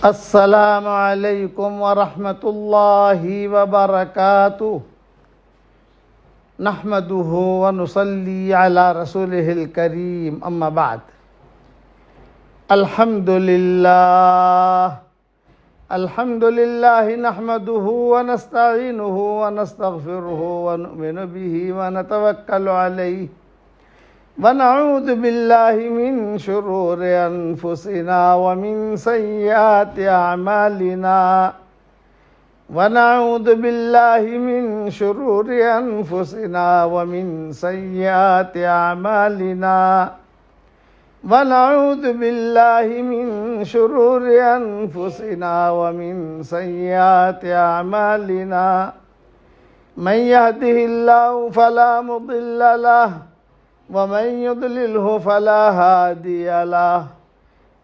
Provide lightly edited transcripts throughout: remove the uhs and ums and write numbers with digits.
अस्सलामु अलैकुम व रहमतुल्लाहि व बरकातुहू। नहमदुहु व नुसल्ली अला रसूलिहिल करीम, अम्मा बाद। अल्हम्दुलिल्लाह नहमदुहु व नस्तईनुहु व नस्तगफिरुहु व नुमिनु बिही व नतवक्कलु अलैहि व नऊज़ु बिल्लाहि मिन शुरूरि अनफुसिना व मिन सय्यिआति अमालिना ونعوذ بالله من شرور أنفسنا ومن سيئات أعمالنا ونعوذ بالله من شرور أنفسنا ومن سيئات أعمالنا من يهده الله فلا مضل له ومن يضلله فلا هادي له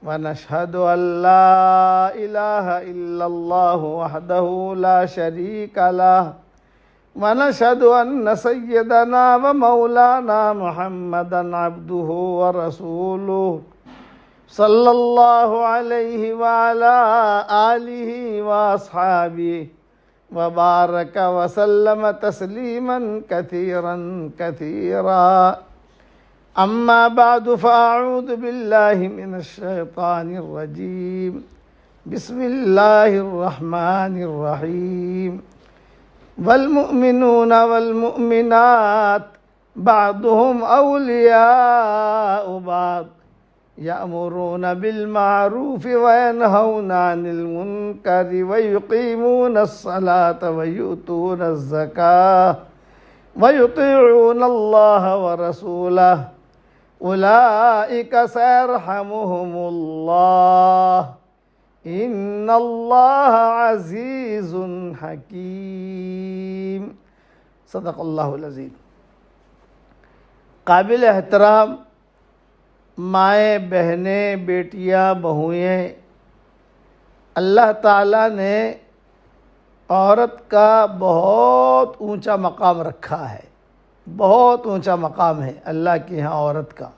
ونشهد أن لا إله إلا الله وحده لا شريك له ونشهد أن سيدنا ومولانا محمدا عبده ورسوله صلى الله عليه وعلى آله وأصحابه وبارك وسلم تسليما كثيرا كثيرا أما بعد فأعوذ بالله من الشيطان الرجيم بسم الله الرحمن الرحيم والمؤمنون والمؤمنات بعضهم أولياء بعض يأمرون بالمعروف وينهون عن المنكر ويقيمون الصلاة ويؤتون الزكاة ويطيعون الله ورسوله أولئك سيرحمهم الله إن الله عزيز حكيم صدق الله العظيم। काबिल एहतराम माएँ, बहनें, बेटियाँ, बहुएँ, अल्लाह ताला ने औरत का बहुत ऊंचा मकाम रखा है, बहुत ऊंचा मकाम है अल्लाह के यहाँ औरत का।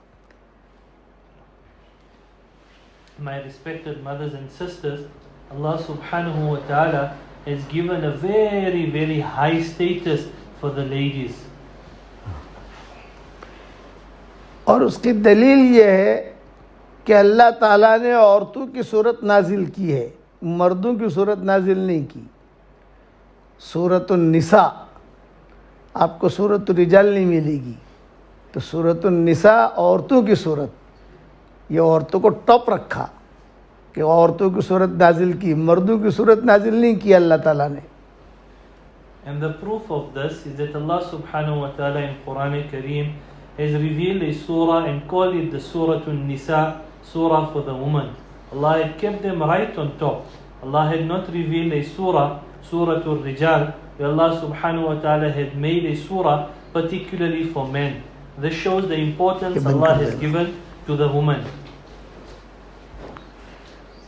My respected mothers and sisters, Allah subhanahu wa ta'ala has given a very, very high status for the ladies. और उसकी दलील ये है कि अल्लाह ताला ने औरतों की सूरत नाजिल की है, मर्दों की सूरत नाजिल नहीं की। सूरतुन निसा, आपको सूरतुल रिजाल नहीं मिलेगी, तो सूरतुन निसा औरतों की सूरत, ये औरतों को टॉप रखा कि औरतों की सूरत नाजिल की, मर्दों की सूरत नाजिल नहीं की अल्लाह ताला ने। And the proof of this is that Allah subhanahu wa ta'ala in Quran Kareem has revealed a surah and called it the Suratun Nisa, surah for the woman. Allah had kept them right on top. Allah had not revealed a surah, Suratul Rijal, where Allah subhanahu wa ta'ala had made a surah particularly for men. This shows the importance Allah has given to the woman.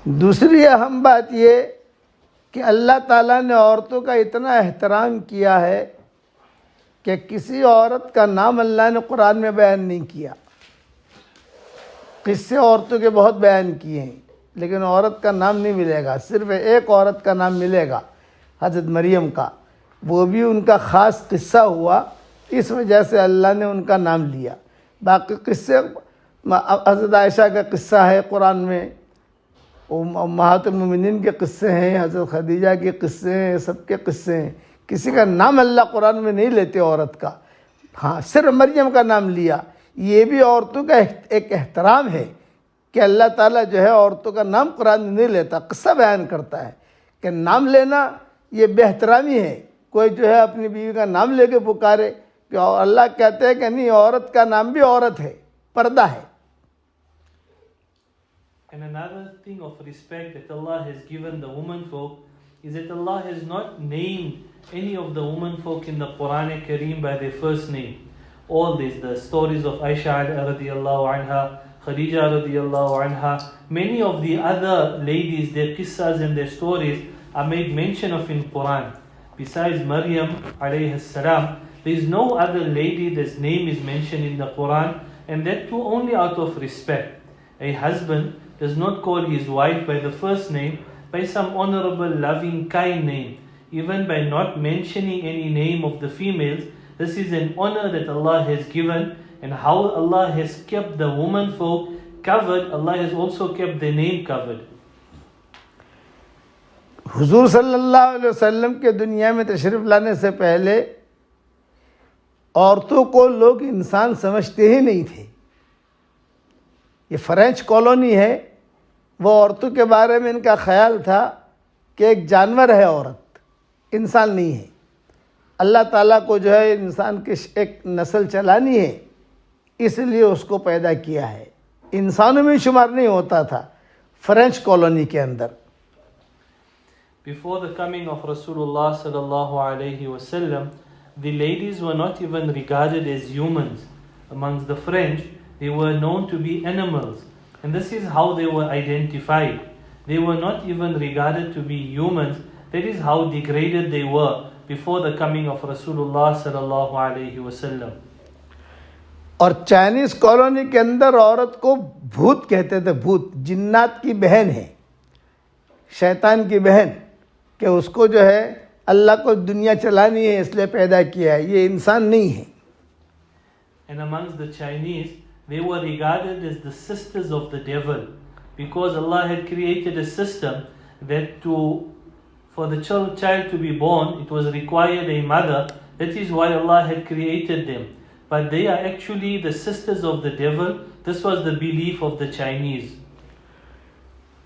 दूसरी अहम बात ये कि अल्लाह ताला ने औरतों का इतना एहतराम किया है कि किसी औरत का नाम अल्लाह ने कुरान में बयान नहीं किया। किस्से औरतों के बहुत बयान किए हैं, लेकिन औरत का नाम नहीं मिलेगा। सिर्फ एक औरत का नाम मिलेगा, हज़रत मरियम का। वो भी उनका ख़ास किस्सा हुआ, इस वजह से अल्लाह ने उनका नाम लिया। बाकी किस्से, हज़रत आयशा का किस्सा है कुरान में, उम्महातुल मोमिनीन के किस्से हैं, हज़रत खदीजा के किस्से हैं, सबके किस्से हैं। किसी का नाम अल्लाह कुरान में नहीं लेते औरत का। हाँ, सिर्फ मरियम का नाम लिया। ये भी औरतों का एक एहतराम है कि अल्लाह ताला जो है औरतों का नाम कुरान में नहीं लेता, किस्सा बयान करता है कि नाम लेना ये बेहतरामी है। कोई जो है अपनी बीवी का नाम लेके पुकारे, कि अल्लाह कहते हैं कि नहीं, औरत का नाम भी औरत है, पर्दा है। And another thing of respect that Allah has given the woman folk is that Allah has not named any of the woman folk in the Quran Kareem by their first name. All these, the stories of Aisha radiallahu anha, Khadija radiallahu anha, many of the other ladies, their qissas and their stories are made mention of in Quran. Besides Maryam alayhi salam, there is no other lady that's name is mentioned in the Quran, and that too only out of respect. A husband does not call his wife by the first name, by some honorable, loving, kind name, even by not mentioning any name of the females. This is an honor that Allah has given, and how Allah has kept the woman folk covered, Allah has also kept their name covered. हुजूर सल्लल्लाहु अलैहि वसल्लम के दुनिया में तशरीफ़ लाने से पहले औरतों को लोग इंसान समझते ही नहीं थे। ये फ्रेंच कॉलोनी है, वो औरतों के बारे में इनका ख्याल था कि एक जानवर है औरत, इंसान नहीं है। अल्लाह ताला को जो है इंसान की एक नस्ल चलानी है, इसलिए उसको पैदा किया है। इंसानों में शुमार नहीं होता था फ्रेंच कॉलोनी के अंदर। Before the coming of Rasulullah sallallahu alaihi wasallam, the ladies were not even regarded as humans. Amongst the French, they were known to be animals, and this is how they were identified. They were not even regarded to be humans. That is how degraded they were before the coming of Rasulullah sallallahu alaihi wasallam. और Chinese colony के अंदर औरत को भूत कहते थे। भूत जिन्नात की बहन है, शैतान की बहन, कि उसको जो है अल्लाह को दुनिया चलानी है इसलिए पैदा किया है, ये इंसान नहीं है। And amongst the Chinese, they were regarded as the sisters of the devil, because Allah had created a system that for the child to be born, it was required a mother. That is why Allah had created them. But they are actually the sisters of the devil. This was the belief of the Chinese.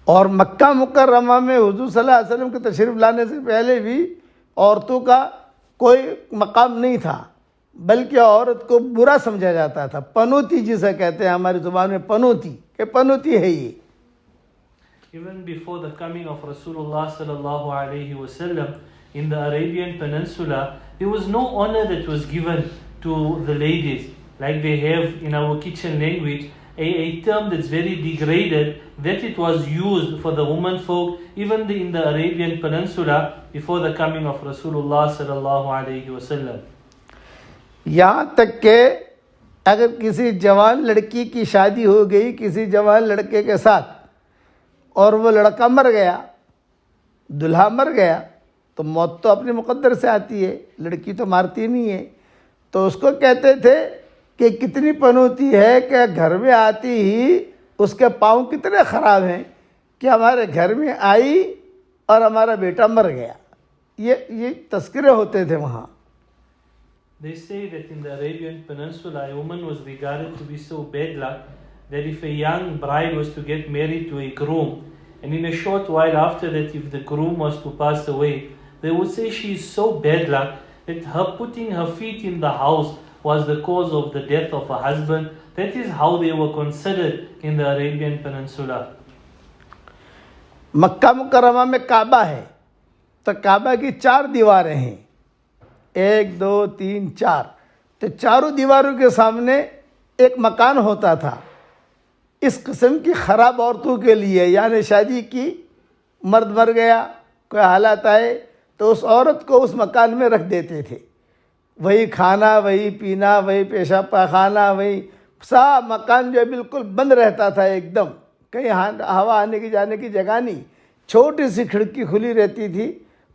और मक्का मुकर्रमा में हुजूर सल्लल्लाहु अलैहि वसल्लम के तशरीफ़ लाने से पहले भी औरतों का कोई मकाम नहीं था, बल्कि औरत को बुरा समझा जाता था। पनौती जिसे कहते हैं हमारी ज़ुबान में, पनौती, कि पनौती है ये। Even before the coming of Rasulullah sallallahu alaihi wasallam in the Arabian Peninsula, there was no honor that was given to the ladies, like they have in our kitchen language, a term that's very degraded, that it was used for the woman folk, even in the Arabian Peninsula before the coming of Rasulullah sallallahu alaihi wasallam. यहाँ तक कि अगर किसी जवान लड़की की शादी हो गई किसी जवान लड़के के साथ और वो लड़का मर गया, दुल्हा मर गया, तो मौत तो अपने मुकद्दर से आती है, लड़की तो मारती नहीं है। तो उसको कहते थे कि कितनी पनौती है कि घर में आती ही उसके पाँव कितने ख़राब हैं कि हमारे घर में आई और हमारा बेटा मर गया। ये तस्करे होते थे वहाँ। They say that in the Arabian Peninsula, a woman was regarded to be so bad luck that if a young bride was to get married to a groom, and in a short while after that, if the groom was to pass away, they would say she is so bad luck that her putting her feet in the house was the cause of the death of her husband. That is how they were considered in the Arabian Peninsula. मक्का मुकर्रमा में काबा है, तो काबा की 4 दीवारें हैं, 1 2 3 4, तो चारों दीवारों के सामने एक मकान होता था। इस किस्म की ख़राब औरतों के लिए, यानी शादी की, मर्द मर गया, कोई हालात आए, तो उस औरत को उस मकान में रख देते थे। वही खाना, वही पीना, वही पेशाब पाखाना, वही सब मकान जो है बिल्कुल बंद रहता था एकदम, कहीं हवा आने की जाने की जगह नहीं। छोटी सी खिड़की खुली रहती थी,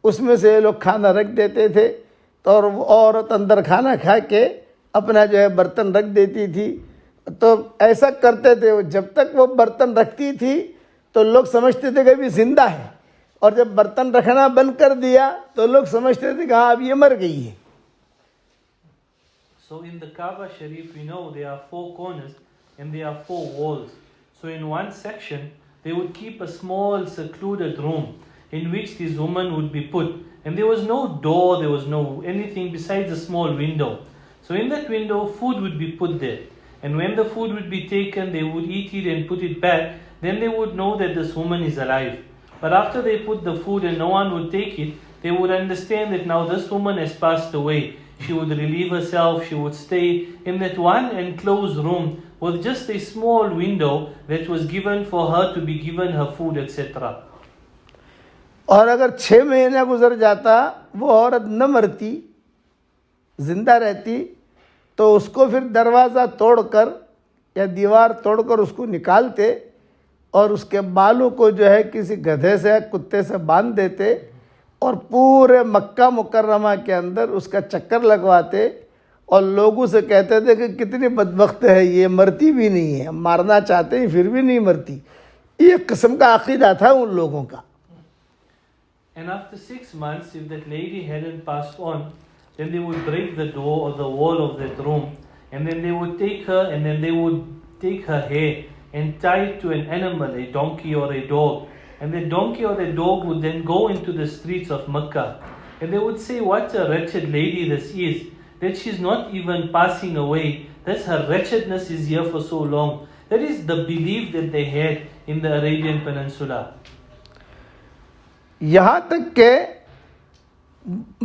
उसमें से ये लोग खाना रख देते थे, तो और वो औरत अंदर खाना खा के अपना जो है बर्तन रख देती थी। तो ऐसा करते थे, जब तक वो बर्तन रखती थी तो लोग समझते थे कि अभी जिंदा है, और जब बर्तन रखना बंद कर दिया तो लोग समझते थे कि हाँ अब ये मर गई है। So in the Kaaba Sharif, we know there are 4 corners and there are 4 walls. So in one section, they would keep a small secluded room in which this woman would be put. And there was no door, there was no anything besides a small window. So in that window, food would be put there. And when the food would be taken, they would eat it and put it back. Then they would know that this woman is alive. But after they put the food and no one would take it, they would understand that now this woman has passed away. She would relieve herself, she would stay in that one enclosed room with just a small window that was given for her to be given her food, etc. और अगर 6 महीना गुजर जाता, वो औरत न मरती, जिंदा रहती, तो उसको फिर दरवाज़ा तोड़कर या दीवार तोड़कर उसको निकालते और उसके बालों को जो है किसी गधे से कुत्ते से बांध देते और पूरे मक्का मुकर्रमा के अंदर उसका चक्कर लगवाते और लोगों से कहते थे कि कितनी बदबख्त है ये, मरती भी नहीं है, मारना चाहते हैं फिर भी नहीं मरती। ये किस्म का अकीदा था उन लोगों का। And after 6 months, if that lady hadn't passed on, then they would break the door or the wall of that room, and then they would take her and then they would take her hair and tie it to an animal, a donkey or a dog. And the donkey or the dog would then go into the streets of Mecca. And they would say, what a wretched lady this is, that she's not even passing away. That's her wretchedness is here for so long. That is the belief that they had in the Arabian Peninsula. यहाँ तक के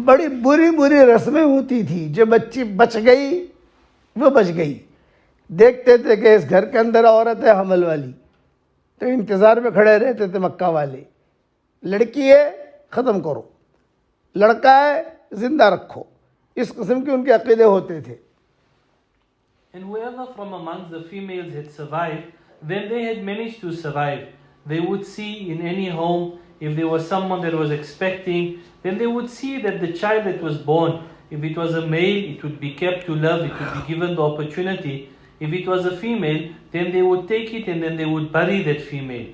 बड़ी बुरी बुरी रस्में होती थी। जो बच्ची बच गई वो बच गई। देखते थे कि इस घर के अंदर औरत है हमल वाली, तो इंतज़ार में खड़े रहते थे मक्का वाले। लड़की है ख़त्म करो, लड़का है ज़िंदा रखो। इस किस्म के उनके अक़ीदे होते थे। And whoever from amongst the females had survived, then they had managed to survive. They would see in any home, if there was someone that was expecting, then they would see that the child that was born, if it was a male, it would be kept to love, it would be given the opportunity. If it was a female, then they would take it and then they would bury that female.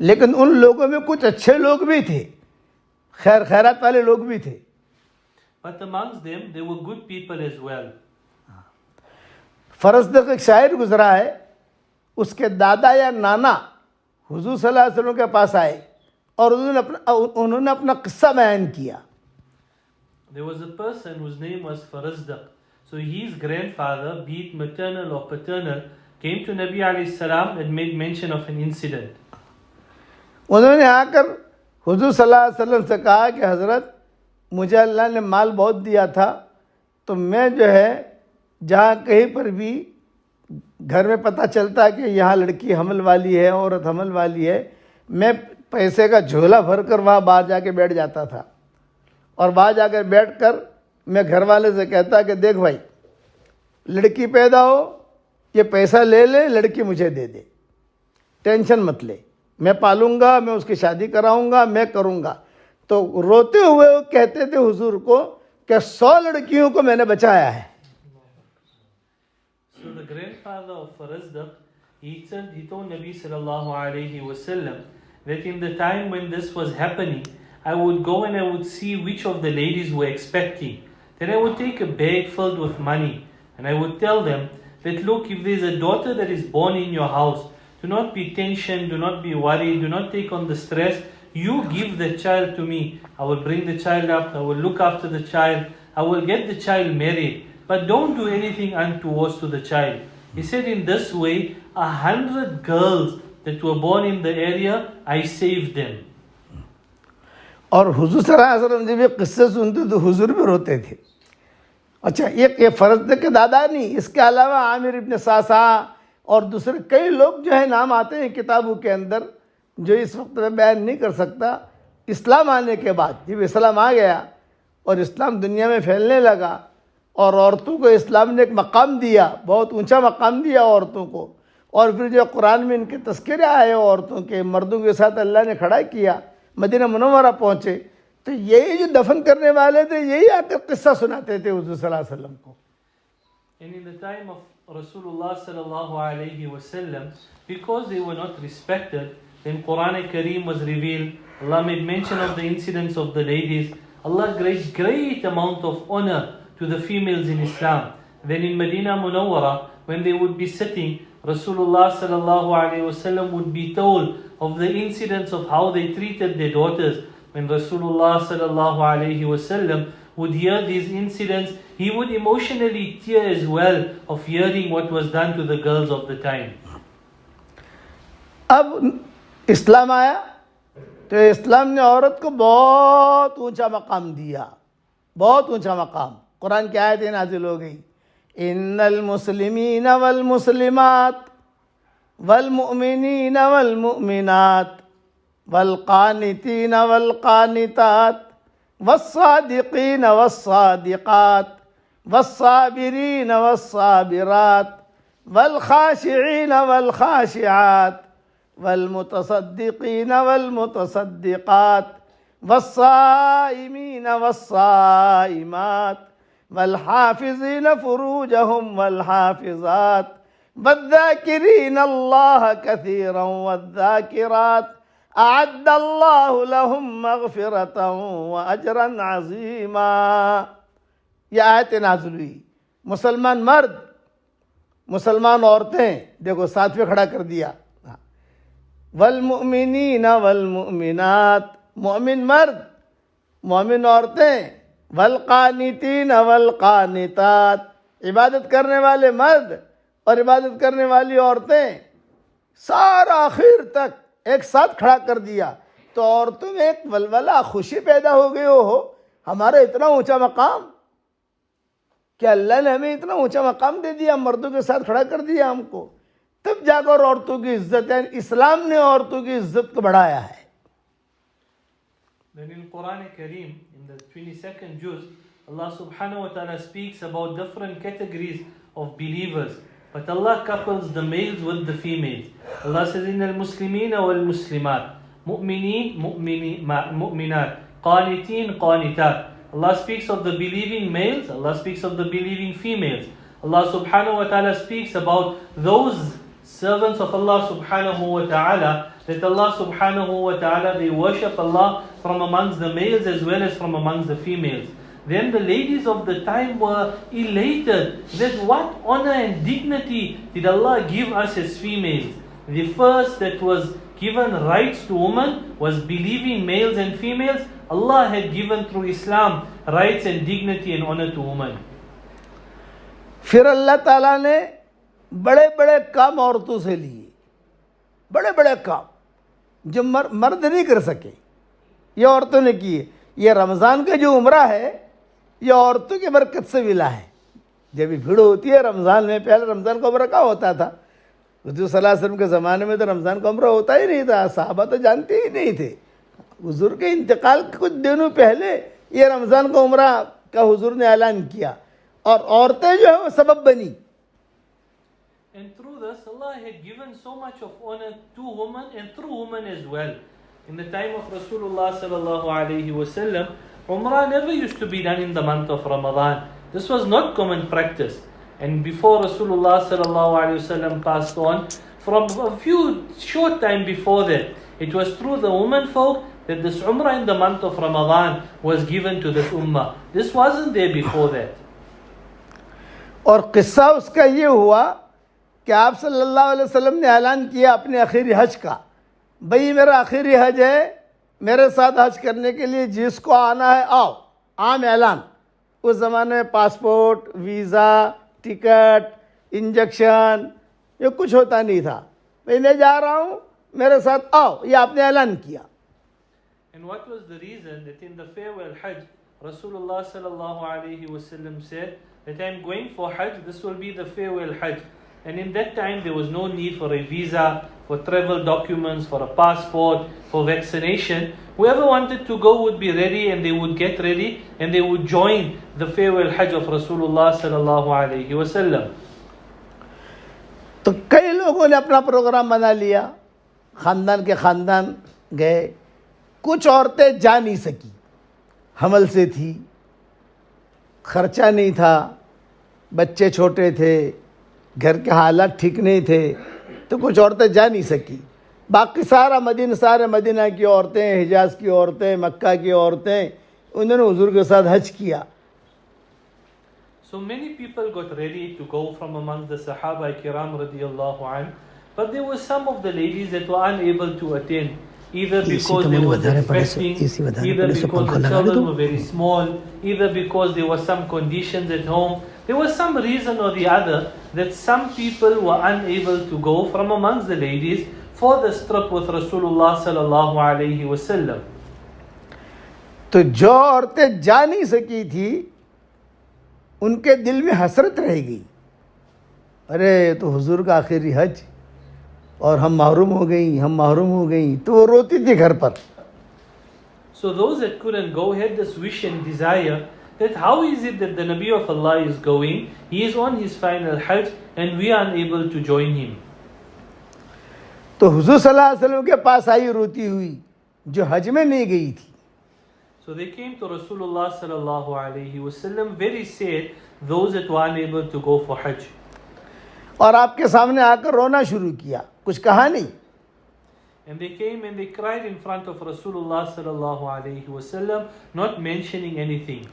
लेकिन उन लोगों में कुछ अच्छे लोग भी थे, खैरात वाले लोग भी थे। But amongst them, there were good people as well. फरसदक एक शायर गुजरा है, उसके दादा या नाना हुजूर सल्लल्लाहु अलैहि वसल्लम के पास आए और उन्होंने अपना किस्सा बयान किया। There was a person whose name was Farazdak. So his grandfather, be it maternal or paternal, came to Nabi alayhi salam and made mention of an incident. उन्होंने आकर हुजूर सल्लल्लाहु अलैहि वसल्लम से कहा कि हज़रत, मुझे अल्लाह ने माल बहुत दिया था, तो मैं जो है जहाँ कहीं पर भी घर में पता चलता है कि यहाँ लड़की हमल वाली है, औरत हमल वाली है, मैं पैसे का झोला भर कर वहाँ बाहर जाके बैठ जाता था और बाहर जाकर बैठ कर मैं घर वाले से कहता कि देख भाई, लड़की पैदा हो, ये पैसा ले ले, लड़की मुझे दे दे, टेंशन मत ले, मैं पालूंगा, मैं उसकी शादी कराऊंगा, मैं करूंगा। तो रोते हुए वो कहते थे हुजूर को कि 100 लड़कियों को मैंने बचाया है। So the grandfather of Farazdak, he told Nabi sallallahu alayhi wasallam that in the time when this was happening, I would go and I would see which of the ladies were expecting. Then I would take a bag filled with money and I would tell them that, look, if there's a daughter that is born in your house, do not be tensioned, do not be worried, do not take on the stress. You give the child to me. I will bring the child up, I will look after the child, I will get the child married. But don't do anything untoward to the child. He said, in this way, 100 girls that were born in the area, I saved them. और हुजूर सल्लल्लाहु अलैहि वसल्लम जब ये किस्से सुनते तो हुजूर भी रोते थे। अच्छा, ये फरजदक के दादा नहीं, इसके अलावा आमिर इब्न सासा और दूसरे कई लोग जो है नाम आते हैं किताबों के अंदर, जो इस वक्त में बयान नहीं कर सकता। इस्लाम आने के बाद जब इस्लाम आ गया और इस्लाम दुनिया में फैलने लगा और औरतों को इस्लाम ने एक मकाम दिया, बहुत ऊंचा मकाम दिया औरतों को, और फिर जो कुरान में इनके तस्करे आए औरतों के, मर्दों के साथ अल्लाह ने खड़ा किया, मदीना मुनव्वरा पहुँचे, तो यही जो दफन करने वाले थे यही आकर किस्सा सुनाते थे हुजूर सल्लल्लाहु अलैहि वसल्लम को। And in the time of Rasulullah sallallahu alayhi wasallam, because they were not respected, then Quran Kareem was revealed. Allah made mention of the incidents of the ladies. Allah gave great amount of honor to the females in Islam. Then in Medina Munawwara, when they would be sitting, Rasulullah sallallahu alayhi wasallam would be told of the incidents of how they treated their daughters. When Rasulullah sallallahu alayhi wasallam would hear these incidents, he would emotionally tear as well of hearing what was done to the girls of the time. अब इस्लाम आया तो इस्लाम ने औरत को बहुत ऊंचा मकाम दिया, बहुत ऊंचा मकाम। कुरान की आयतें नाजिल हो गई, इन्नल मुस्लिमीन वल मुस्लिमात वल मुमिनीन वल मुमिनात वल कानितीन वल कानितात वस्सादिकीन वस्सादिकात वस्साबिरीन वस्साबिरात वल्खाशिईन वल्खाशिआत वल्मुतसद्दिकीन वल्मुतसद्दिकात वस्साइमीन वस्साइमात वल्हाफिज़ीन फुरूजहुम वल्हाफिज़ात वज़्ज़ाकिरीन अल्लाह कसीरन वज़्ज़ाकिरात अअद्दल्लाहु लहुम मग़फ़िरतन व अजरन अज़ीमा। यह आयत नाज़िल हुई। मुसलमान मर्द, मुसलमान औरतें, देखो साथ में खड़ा कर दिया। वल्मुमिनीन वल्मुमिनात, मोमिन मर्द, मोमिन औरतें, वल्कानितीन वल्कानितात, इबादत करने वाले मर्द और इबादत करने वाली औरतें, सारा आखिर तक एक साथ खड़ा कर दिया। तो औरतों में एक वलवला, खुशी पैदा हो गई हो, हमारा इतना ऊंचा मकाम, क्या अल्लाह ने हमें इतना ऊंचा मकाम दे दिया, मर्दों के साथ खड़ा कर दिया हमको। तब जाकर औरतों की इज्जत है, इस्लाम ने औरतों की इज्जत को बढ़ाया है। Then in Quran Kareem, in the 22nd juz, Allah subhanahu wa ta'ala speaks about different categories of believers. But Allah couples the males with the females. Allah says, إِنَّ الْمُسْلِمِينَ وَالْمُسْلِمَاتِ مُؤْمِنِينَ مُؤْمِنَاتِ قَانِتِينَ قَانِتَاتِ. Allah speaks of the believing males, Allah speaks of the believing females. Allah subhanahu wa ta'ala speaks about those servants of Allah subhanahu wa ta'ala, that Allah subhanahu wa ta'ala, they worship Allah from amongst the males as well as from amongst the females. Then the ladies of the time were elated that what honor and dignity did Allah give us as females. The first that was given rights to women was believing males and females. Allah had given through Islam rights and dignity and honor to women. फिर अल्लाह ताला ने बड़े बड़े काम औरतों से लिए, बड़े बड़े काम जो मर्द नहीं कर सके, ये औरतों ने किए। ये रमज़ान का जो उम्रा है, ये औरतों की बरकत से मिला है। जब भी भीड़ होती है रमज़ान में, पहले रमज़ान का उम्रा कहाँ होता था? हुज़ूर सल्लल्लाहु अलैहि वसल्लम के ज़माने में तो रमज़ान का उम्रा होता ही नहीं था, सहाबा तो जानते ही नहीं थे। हुज़ूर के इंतकाल के कुछ दिनों पहले ये रमज़ान का उम्रा का हुज़ूर ने ऐलान किया, और औरतें जो है वो सबब बनी। And through this, Allah had given so much of honor to women and through women as well. In the time of Rasulullah sallallahu alaihi wasallam, Umrah never used to be done in the month of Ramadan. This was not common practice. And before Rasulullah sallallahu alaihi wasallam passed on, from a few short time before that, it was through the women folk that this Umrah in the month of Ramadan was given to this Ummah. This wasn't there before that. और किस्सा उसका ये हुआ कि आप सल्लल्लाहु अलैहि वसल्लम ने ऐलान किया अपने आखिरी हज का, भाई मेरा आखिरी हज है, मेरे साथ हज करने के लिए जिसको आना है आओ। आम ऐलान। उस ज़माने में पासपोर्ट, वीज़ा, टिकट, इंजेक्शन, ये कुछ होता नहीं था। भाई मैं जा रहा हूँ, मेरे साथ आओ, ये आपने ऐलान किया। And what was the reason that in the farewell Hajj, Rasulullah sallallahu alaihi wasallam said that I am going for Hajj, this will be the farewell Hajj. And in that time there was no need for a visa, for travel documents, for a passport, for vaccination. Whoever wanted to go would be ready and they would get ready and they would join the farewell Hajj of Rasulullah sallallahu alaihi wasallam. तो कई लोगों ने अपना programme बना लिया, ख़ानदान के ख़ानदान गए। कुछ औरतें जा नहीं सकी, हमल से थी, खर्चा नहीं था, बच्चे छोटे थे, घर के हालात ठीक नहीं थे, तो कुछ औरतें जा नहीं सकी। बाकी सारे मदीना की औरतें, हिजाज़ की औरतें, मक्का की औरतें, उन्होंने हुजूर के साथ हज किया। So many people got ready to go from amongst the Sahaba Kiram radiyallahu anh, but there were some of the ladies that were unable to attend, either because they were expecting, either because the children were very small, either because there were some conditions at home. There was some reason or the other that some people were unable to go from amongst the ladies for this trip with Rasulullah sallallahu alaihi wasallam. तो जो औरतें जा नहीं सकी थी, उनके दिल में हसरत रह गई, अरे तो हुजूर का आखिरी हज और हम महरूम हो गई, तो वो रोती थी घर पर। So those that couldn't go had this wish and desire that how is it that the Nabi of Allah is going, he is on his final Hajj and we are unable to join him. तो हुजूर सल्लल्लाहु अलैहि वसल्लम के पास आई रोती हुई जो हज में नहीं गई थी. So they came to Rasulullah sallallahu alayhi wasallam very sad, those that were unable to go for Hajj. और आपके सामने आकर रोना शुरू किया, कुछ कहा नहीं. And they came and they cried in front of Rasulullah sallallahu alayhi wasallam, not mentioning anything.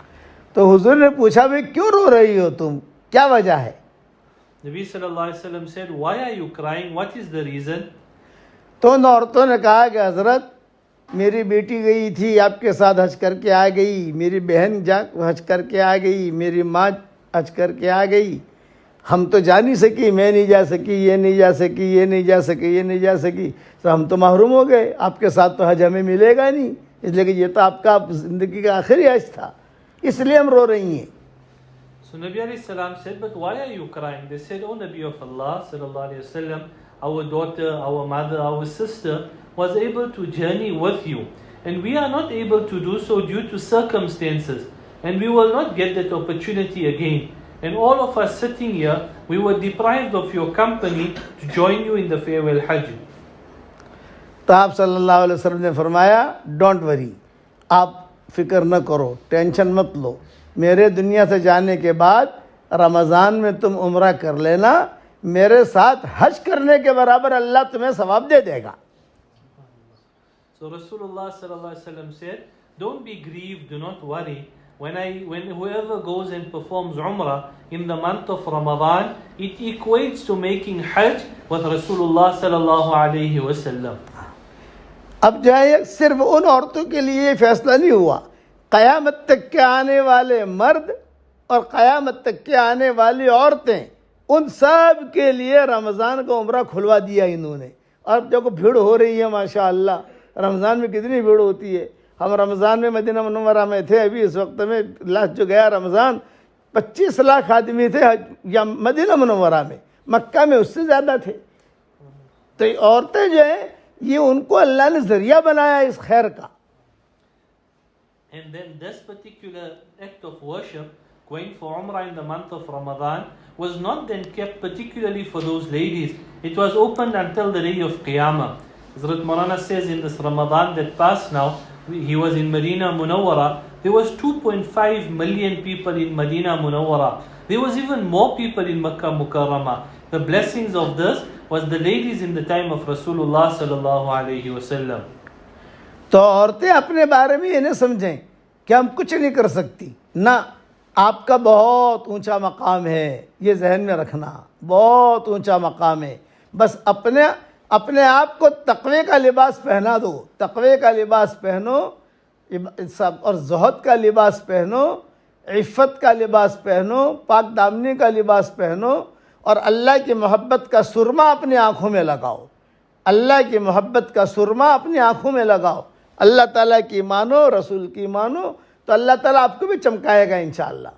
तो हुजूर ने पूछा, भाई क्यों रो रही हो तुम, क्या वजह है? Nabi sallallahu alayhi wasallam said, why are you crying? What is the reason? तो उन औरतों ने कहा कि हजरत मेरी बेटी गई थी, आपके साथ हज करके आ गई, मेरी बहन जा हज करके आ गई, मेरी माँ हज करके आ गई, हम तो जा नहीं सकी, मैं नहीं जा सकी, ये नहीं जा सकी, ये नहीं जा सकी, ये नहीं जा सकी, तो हम तो महरूम हो गए, आपके साथ तो हज हमें मिलेगा नहीं, इसलिए कि ये तो आपका ज़िंदगी का आखिरी हज था, इसलिए हम रो रही हैं. So Nabi alayhi salam said, but why are you crying? They said, oh Nabi of Allah sallallahu alayhi wasallam, our daughter, our mother, our sister was able to journey with you, and we are not able to do so due to circumstances, and we will not get that opportunity again. And all of us sitting here, we were deprived of your company to join you in the farewell Hajj. तो आप सल्लल्लाहु अलैहि वसल्लम ने फरमाया, don't worry, आप फिक्र न करो, टेंशन मत लो, मेरे दुनिया से जाने के बाद रमज़ान में तुम उम्रा कर लेना, मेरे साथ हज करने के बराबर अल्लाह तुम्हें सवाब दे देगा. So Rasulullah sallallahu alaihi wasallam said, don't be grieved, do not worry. When whoever goes and performs Umrah in the month of Ramadan, it equates to making Hajj with Rasulullah sallallahu alaihi wasallam. अब जो है सिर्फ उन औरतों के लिए फैसला नहीं हुआ, क़यामत तक के आने वाले मर्द और क़यामत तक के आने वाली औरतें, उन सब के लिए रमज़ान का उम्रा खुलवा दिया इन्होंने. और देखो भीड़ हो रही है माशाअल्लाह, रमज़ान में कितनी भीड़ होती है. हम रमज़ान में मदीना मुनव्वरा में थे, अभी इस वक्त में लास्ट जो गया रमज़ान 25 लाख आदमी थे या मदीना मुनव्वरा में, मक्का में उससे ज़्यादा थे. तो ये औरतें जो है ये उनको अल्लाह ने ज़रिया बनाया इस खैर का. And then this particular act of worship, going for Umrah in the month of Ramadan, was not then kept particularly for those ladies. It was opened until the day of Qiyamah. Hazrat Molana says in this Ramadan that passed now, he was in Medina Munawwara, there was 2.5 million people in Medina Munawwara. There was even more people in Makkah Mukarramah. The blessings of this was the ladies in the time of Rasulullah sallallahu alayhi wasallam. तो औरतें अपने बारे में ये न समझें कि हम कुछ नहीं कर सकती ना, आपका बहुत ऊंचा मकाम है, ये जहन में रखना, बहुत ऊंचा मकाम है. बस अपने आप को तक़वे का लिबास पहना दो, तक़वे का लिबास पहनो सब, और ज़ुहद का लिबास पहनो, इफ़्फ़त का लिबास पहनो, पाक दामनी का लिबास पहनो, और अल्लाह की मोहब्बत का सुरमा अपनी आँखों में लगाओ, अल्लाह की मोहब्बत का सुरमा अपनी आँखों में लगाओ, अल्लाह ताला की मानो, रसूल की मानो, तो अल्लाह ताला आपको भी चमकाएगा इंशाअल्लाह.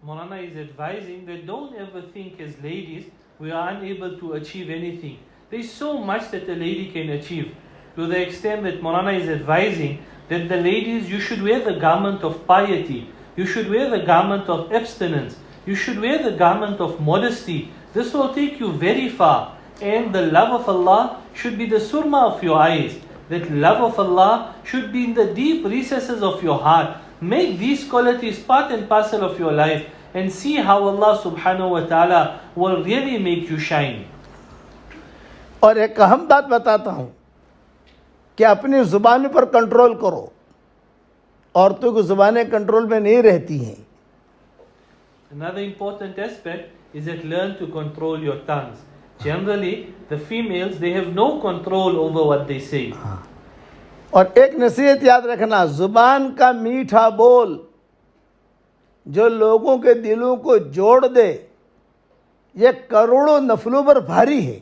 Molana is advising that don't ever think as ladies we are unable to achieve anything. There is so much that a lady can achieve, to the extent that Molana is advising that the ladies, you should wear the garment of piety, you should wear the garment of abstinence, you should wear the garment of modesty. This will take you very far, and the love of Allah should be the surma of your eyes. That love of Allah should be in the deep recesses of your heart. Make these qualities part and parcel of your life, and see how Allah subhanahu wa ta'ala will really make you shine. और एक अहम बात बताता हूँ कि अपनी ज़ुबान पर कंट्रोल करो. औरतों की ज़ुबानें कंट्रोल में नहीं रहती हैं. Another important aspect is that learn to control your tongues. Generally, the females, they have no control over what they say. और एक नसीहत याद रखना, ज़ुबान का मीठा बोल जो लोगों के दिलों को जोड़ दे, ये करोड़ों नफलों पर भारी है.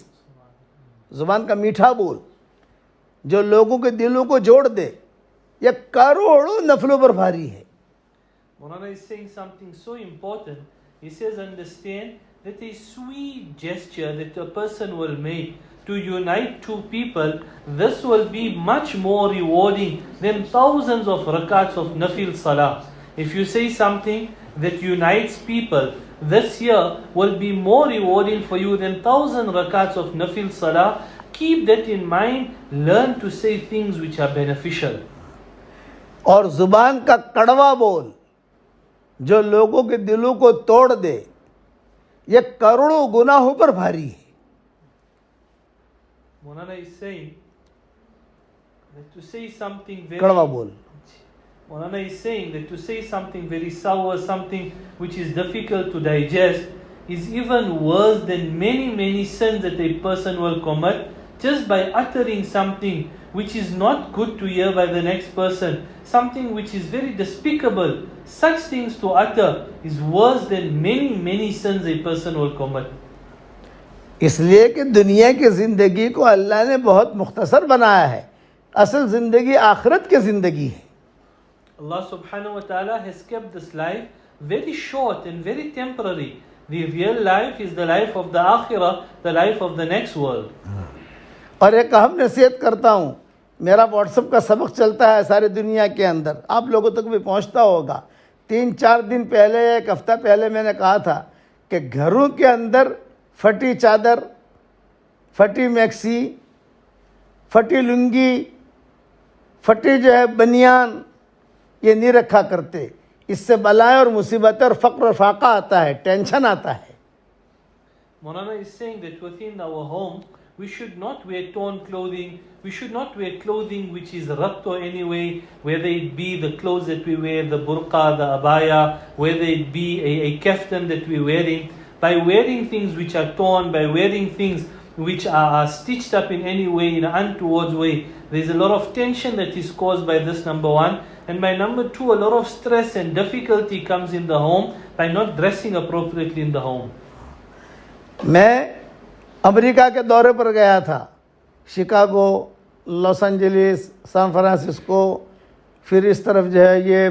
ज़ुबान का मीठा बोल जो लोगों के दिलों को जोड़ दे, ये करोड़ों नफलों पर भारी है. Molana is saying something so important. He says, understand that a sweet gesture that a person will make to unite two people, this will be much more rewarding than thousands of rakats of nafil salah. If you say something that unites people, this year will be more rewarding for you than 1,000 rakats of nafil salah. Keep that in mind. Learn to say things which are beneficial. और ज़ुबान का कड़वा बोल जो लोगों के दिलों को तोड़ दे, ये करोड़ों गुनाहों पर भारी है. Molana is saying that to say something very कड़वा बोल. Molana is saying that to say something very sour, something which is difficult to digest, is even worse than many sins that a person will commit just by uttering something which is not good to hear by the next person, something which is very despicable. Such things to utter is worse than many sins a person will commit. इसलिए कि दुनिया की ज़िंदगी को अल्लाह ने बहुत मुख्तसर बनाया है. असल ज़िंदगी आखिरत की ज़िंदगी है. Allah subhanahu wa ta'ala has kept this life very short and very temporary. The real life is the life of the akhirah, the life of the next world. और एक अहम नसीहत करता हूँ. मेरा व्हाट्सएप का सबक चलता है सारी दुनिया के अंदर, आप लोगों तक भी पहुँचता होगा. 3-4 दिन पहले, एक हफ्ता पहले मैंने कहा था कि घरों के अंदर फटी चादर, फटी मैक्सी, फटी लुंगी, फटी जो है बनियान, ये नहीं रखा करते. इससे बलाएं और मुसीबतें और फ़क्र और फाका आता है, टेंशन आता है. Molana is saying that within our home, we should not wear torn clothing. We should not wear clothing which is ripped or anyway, whether it be the clothes that we wear, the burqa, the abaya, whether it be a kaftan that we're wearing. By wearing things which are torn, by wearing things which are stitched up in any way, in an untoward way, there's a lot of tension that is caused by this, number one. And by number two, a lot of stress and difficulty comes in the home by not dressing appropriately in the home. मैं America के दौरे पर गया था. Chicago, Los Angeles, San Francisco, फिर इस तरफ जो है ये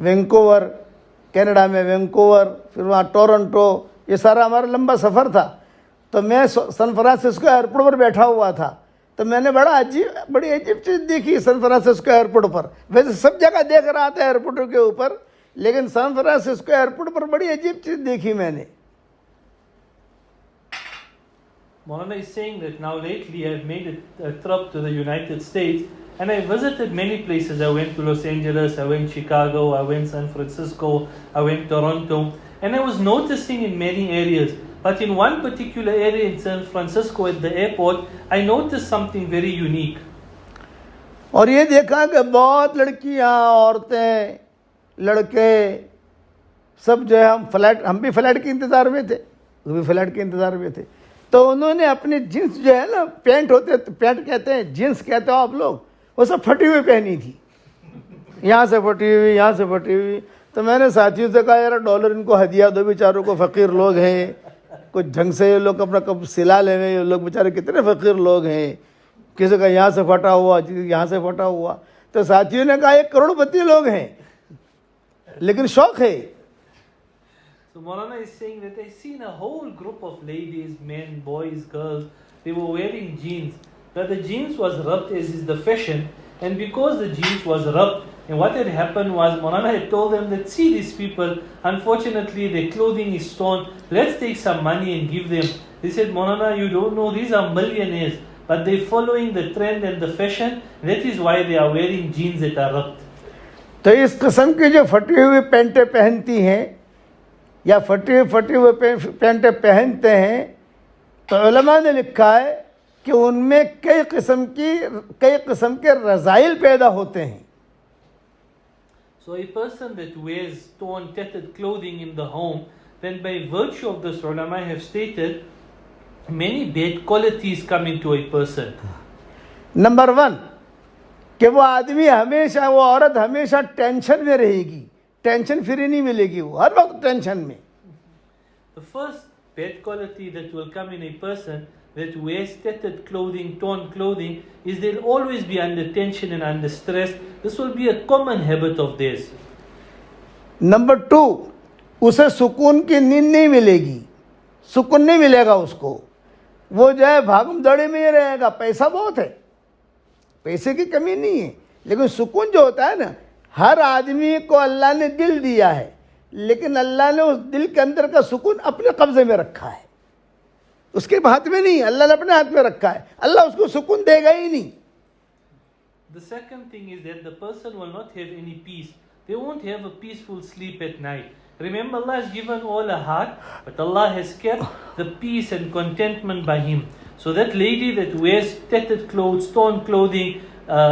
वैंकूवर, कनाडा में वैंकूवर, फिर वहाँ टोरंटो, ये सारा हमारा लंबा सफ़र था. तो मैं सैन फ्रांसिस्को एयरपोर्ट पर बैठा हुआ था. तो मैंने बड़ी अजीब चीज़ देखी सैन फ्रांसिस्को एयरपोर्ट पर. वैसे सब जगह देख रहा था एयरपोर्ट के ऊपर, लेकिन सैन फ्रांसिस्को एयरपोर्ट पर बड़ी अजीब चीज़ देखी मैंने. Molana is saying that now lately I've made a trip to the United States and I visited many places. I went to Los Angeles, I went Chicago, I went San Francisco, I went Toronto, and I was noticing in many areas. But in one particular area in San Francisco at the airport, I noticed something very unique. और ये देखा कि बहुत लड़कियां, औरतें, लड़के सब जो है हम भी फ्लाइट के इंतज़ार में थे, वो भी फ्लाइट के इंतज़ार में थे. तो उन्होंने अपनी जीन्स जो है ना, पैंट कहते हैं, जीन्स कहते हो आप लोग, वो सब फटी हुई पहनी थी. यहाँ से फटी हुई, यहाँ से फटी हुई. तो मैंने साथियों से कहा यार $1 इनको हदिया दो, बेचारों को फ़कीर लोग हैं, कुछ ढंग से ये लोग अपना कब सिला लेंगे. ये लोग बेचारे कितने फ़कीर लोग हैं. किसी का यहाँ से फटा हुआ, यहाँ से फटा हुआ. तो साथियों ने कहा ये करोड़पति लोग हैं, लेकिन शौक़ है. So Molana is saying that I seen a whole group of ladies, men, boys, girls, they were wearing jeans. But the jeans was ripped as is the fashion, and because the jeans was ripped, and what had happened was Molana had told them that see these people, unfortunately their clothing is torn, let's take some money and give them. They said, Molana, you don't know, these are millionaires, but they're following the trend and the fashion, that is why they are wearing jeans that are ripped. तो इस किस्म की जो फटी हुई पैंटें पहनती हैं या फटी हुई पैंटें पहनते हैं, तो उलमा ने लिखा है कि उनमें कई किस्म के रज़ाइल पैदा होते हैं. So a person that wears torn, tattered clothing in the home, then by virtue of this, ulama have stated, many bad qualities come into a person. Number 1 कि वो आदमी हमेशा, वो औरत हमेशा टेंशन में रहेगी, टेंशन फ्री नहीं मिलेगी, वो हर वक्त टेंशन में. The first bad quality that will come in a person that wears tattered clothing, torn clothing, is they'll always be under tension and under stress. This will be a common habit of theirs. Number 2, उसे सुकून की नींद नहीं मिलेगी, सुकून नहीं मिलेगा उसको. वो जो है भागम दौड़ी में ही रहेगा. पैसा बहुत है, पैसे की कमी नहीं है, लेकिन सुकून जो होता है ना, हर आदमी को अल्लाह ने दिल दिया है, लेकिन अल्लाह ने उस दिल के अंदर का सुकून अपने कब्जे में रखा है, उसके हाथ में नहीं, अल्लाह ने अपने हाथ में रखा है। अल्लाह उसको सुकून देगा ही नहीं। The second thing is that the person will not have any peace. They won't have a peaceful sleep at night. Remember, Allah has given all a heart, but Allah has kept the peace and contentment by Him. So that lady that wears tattered clothes, torn clothing,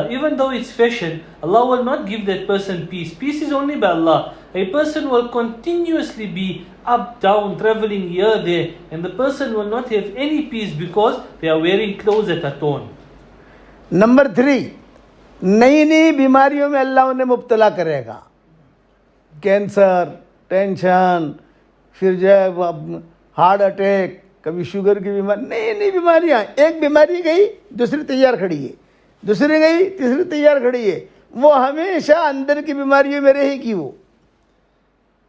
even though it's fashion, Allah will not give that person peace. Peace is only by Allah. A person will continuously be up, down, traveling here, there, and the person will not have any peace because they are wearing clothes that are torn. Number 3, नई नई बीमारियों में अल्लाह उन्हें मुब्तला करेगा। Cancer, tension, फिर जो है heart attack, कभी शुगर की बीमारी, नई नई बीमारियाँ। एक बीमारी गई, दूसरी तैयार खड़ी है, दूसरी गई, तीसरी तैयार खड़ी है। वो हमेशा अंदर की बीमारियों में रहेगी वो।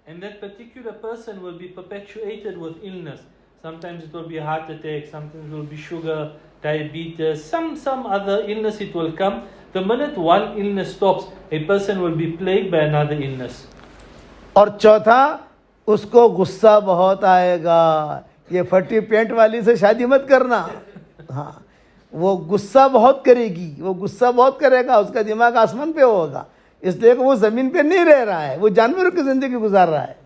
And that particular person will be perpetuated with illness. Sometimes it will be a heart attack, sometimes it will be sugar, diabetes, some other illness it will come. The minute one illness stops, a person will be plagued by another illness. और चौथा, उसको गुस्सा बहुत आएगा। ये फटी paint वाली से शादी मत करना। हाँ, वो गुस्सा बहुत करेगी, वो गुस्सा बहुत करेगा, उसका दिमाग आसमान पे होगा, इसलिए वो ज़मीन पे नहीं रह रहा है, वो जानवरों की ज़िंदगी गुजार रहा है।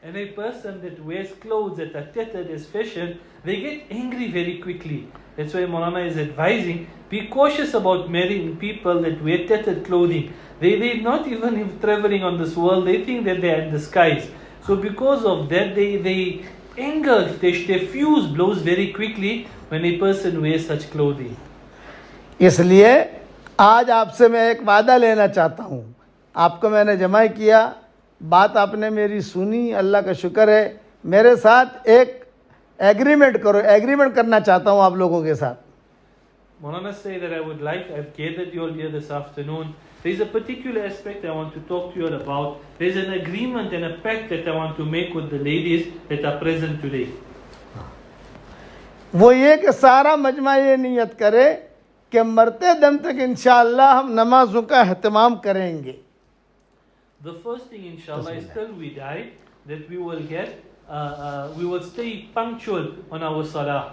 And a person that wears clothes that are tattered as fashion, they get angry very quickly. That's why Molana is advising, be cautious about marrying people that wear tattered clothing. They're not even traveling on this world, they think that they're in the skies. So because of that, they anger, their fuse blows very quickly when a person wears such clothing. इसलिए आज आपसे मैं एक वादा लेना चाहता हूँ। आपको मैंने जमा किया, बात आपने मेरी सुनी, अल्लाह का शुक्र है। मेरे साथ एक एग्रीमेंट करो, एग्रीमेंट करना चाहता हूँ आप लोगों के साथ। Molana say that I've gathered you all here this afternoon. There's a particular aspect I want to talk to you all about. There's an agreement and a pact that I want to make with the ladies that are present today. वो ये कि सारा मजमा ये नियत करे कि मरते दम तक इंशाअल्लाह हम नमाजों का एहतमाम करेंगे। The first thing, inshallah, is till we die, that we will stay punctual on our salah.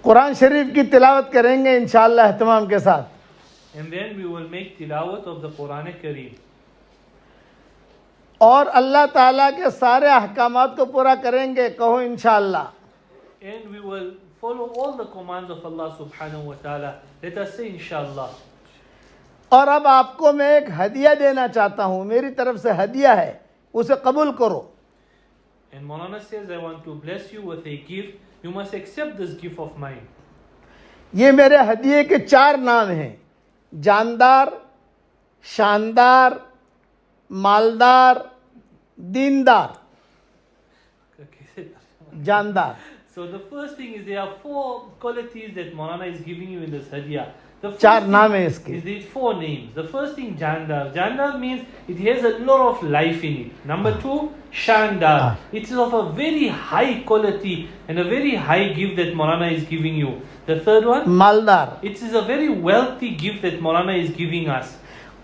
Quran शरीफ की तिलावत करेंगे इंशाअल्लाह एहतमाम के साथ। And then we will make tilawat of the Quran Kareem. और अल्लाह ताला के सारे अहकामात को पूरा करेंगे, कहो इंशाअल्लाह। And we will follow all the commands of Allah subhanahu wa ta'ala. Let us say inshallah. और अब आपको मैं एक हदिया देना चाहता हूँ, मेरी तरफ से हदिया है, उसे कबूल करो। And Molana says, I want to bless you with a gift. You must accept this gift of mine. ये मेरे हदिये के 4 नाम हैं: जानदार, शानदार, मालदार, दीनदार। जानदार। So the first thing is there are 4 qualities that Molana is giving you in this hadiah. The first 4 thing नाम है इसके। is these 4 names. The first thing, Jandar. Jandar means it has a lot of life in it. Number 2, Shandar. It is of a very high quality and a very high gift that Molana is giving you. The third one, मालदार। it is a very wealthy gift that Molana is giving us.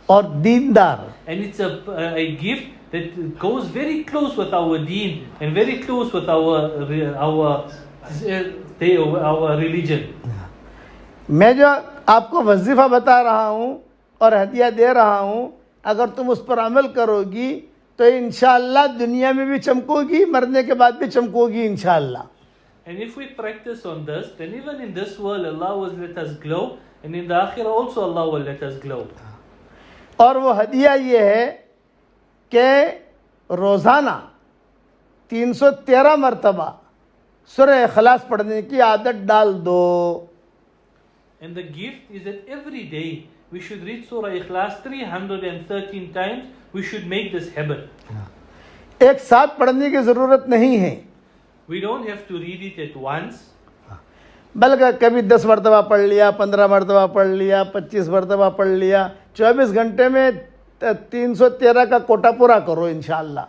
और दीनदार। And it's a gift that goes very close with our deen and very close with our religion. मैं जो आपको वजीफ़ा बता रहा हूँ और हदिया दे रहा हूँ, अगर तुम उस पर अमल करोगी तो इंशाअल्लाह दुनिया में भी चमकोगी, मरने के बाद भी चमकोगी इंशाअल्लाह। And if we practice on this, then even in this world Allah will let us glow, and in the akhirah also Allah will let us glow. और वो हदिया ये है कि रोज़ाना 313 मरतबा सूरह इखलास पढ़ने की आदत डाल दो। And the gift is that every day we should read Surah Ikhlas 313 times. We should make this habit. एक साथ पढ़ने की ज़रूरत नहीं है, We don't have to read it at once. बल्कि कभी 10 मरतबा पढ़ लिया, 15 मरतबा पढ़ लिया, 25 मरतबा पढ़ लिया। 24 घंटे में 313 का कोटा पूरा करो इंशाअल्लाह।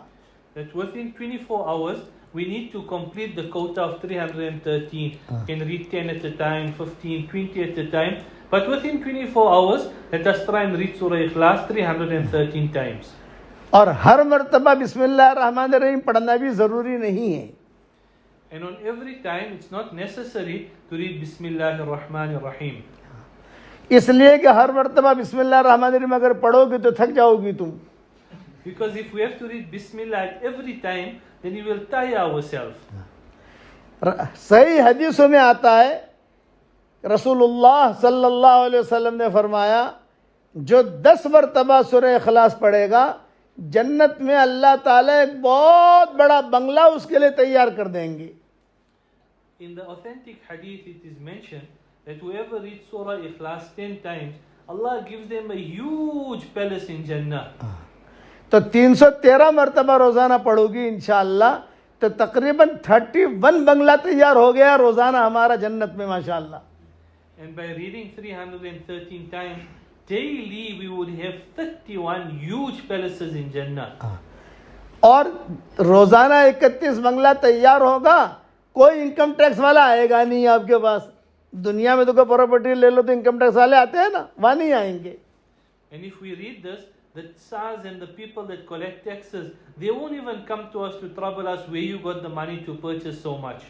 That within 24 hours we need to complete the quota of 313. You can read 10 at a time, 15, 20 at a time. But within 24 hours, let us try and read Surah Ikhlas 313 times. और हर मर्तबा बिस्मिल्लाह रहमान रहीम पढ़ना भी ज़रूरी नहीं है. And on every time, it's not necessary to read Bismillahir Rahmanir Rahim. इसलिए कि हर मर्तबा बिस्मिल्लाह रहमान रहीम अगर पढ़ोगे तो थक जाओगी तुम. Because if we have to read Bismillah at every time, then we will tire ourselves. सही हदीसों में आता है, रसूलुल्लाह सल्लल्लाहु अलैहि वसल्लम ने फरमाया, जो 10 मरतबा सूरह इखलास पढ़ेगा, जन्नत में अल्लाह ताला एक बहुत बड़ा बंगला उसके लिए तैयार कर देंगे. In the authentic hadith, it is mentioned that whoever reads Surah Ikhlas 10 times, Allah gives them a huge palace in Jannah. तो 313 मरतबा रोज़ाना पढ़ोगी इंशाअल्लाह, तो तकरीबन 31 बंगला तैयार हो गया रोज़ाना हमारा जन्नत में माशाअल्लाह. And by reading 313 times, daily we would have 31 huge palaces in Jannah. और रोज़ाना 31 बंगला तैयार होगा, कोई इनकम टैक्स वाला आएगा नहीं आपके पास. दुनिया में तो कोई प्रॉपर्टी ले लो तो इनकम टैक्स वाले आते हैं ना, वहाँ नहीं आएंगे. And if we read this, the tsars and the people that collect taxes, they won't even come to us to trouble us where you got the money to purchase so much.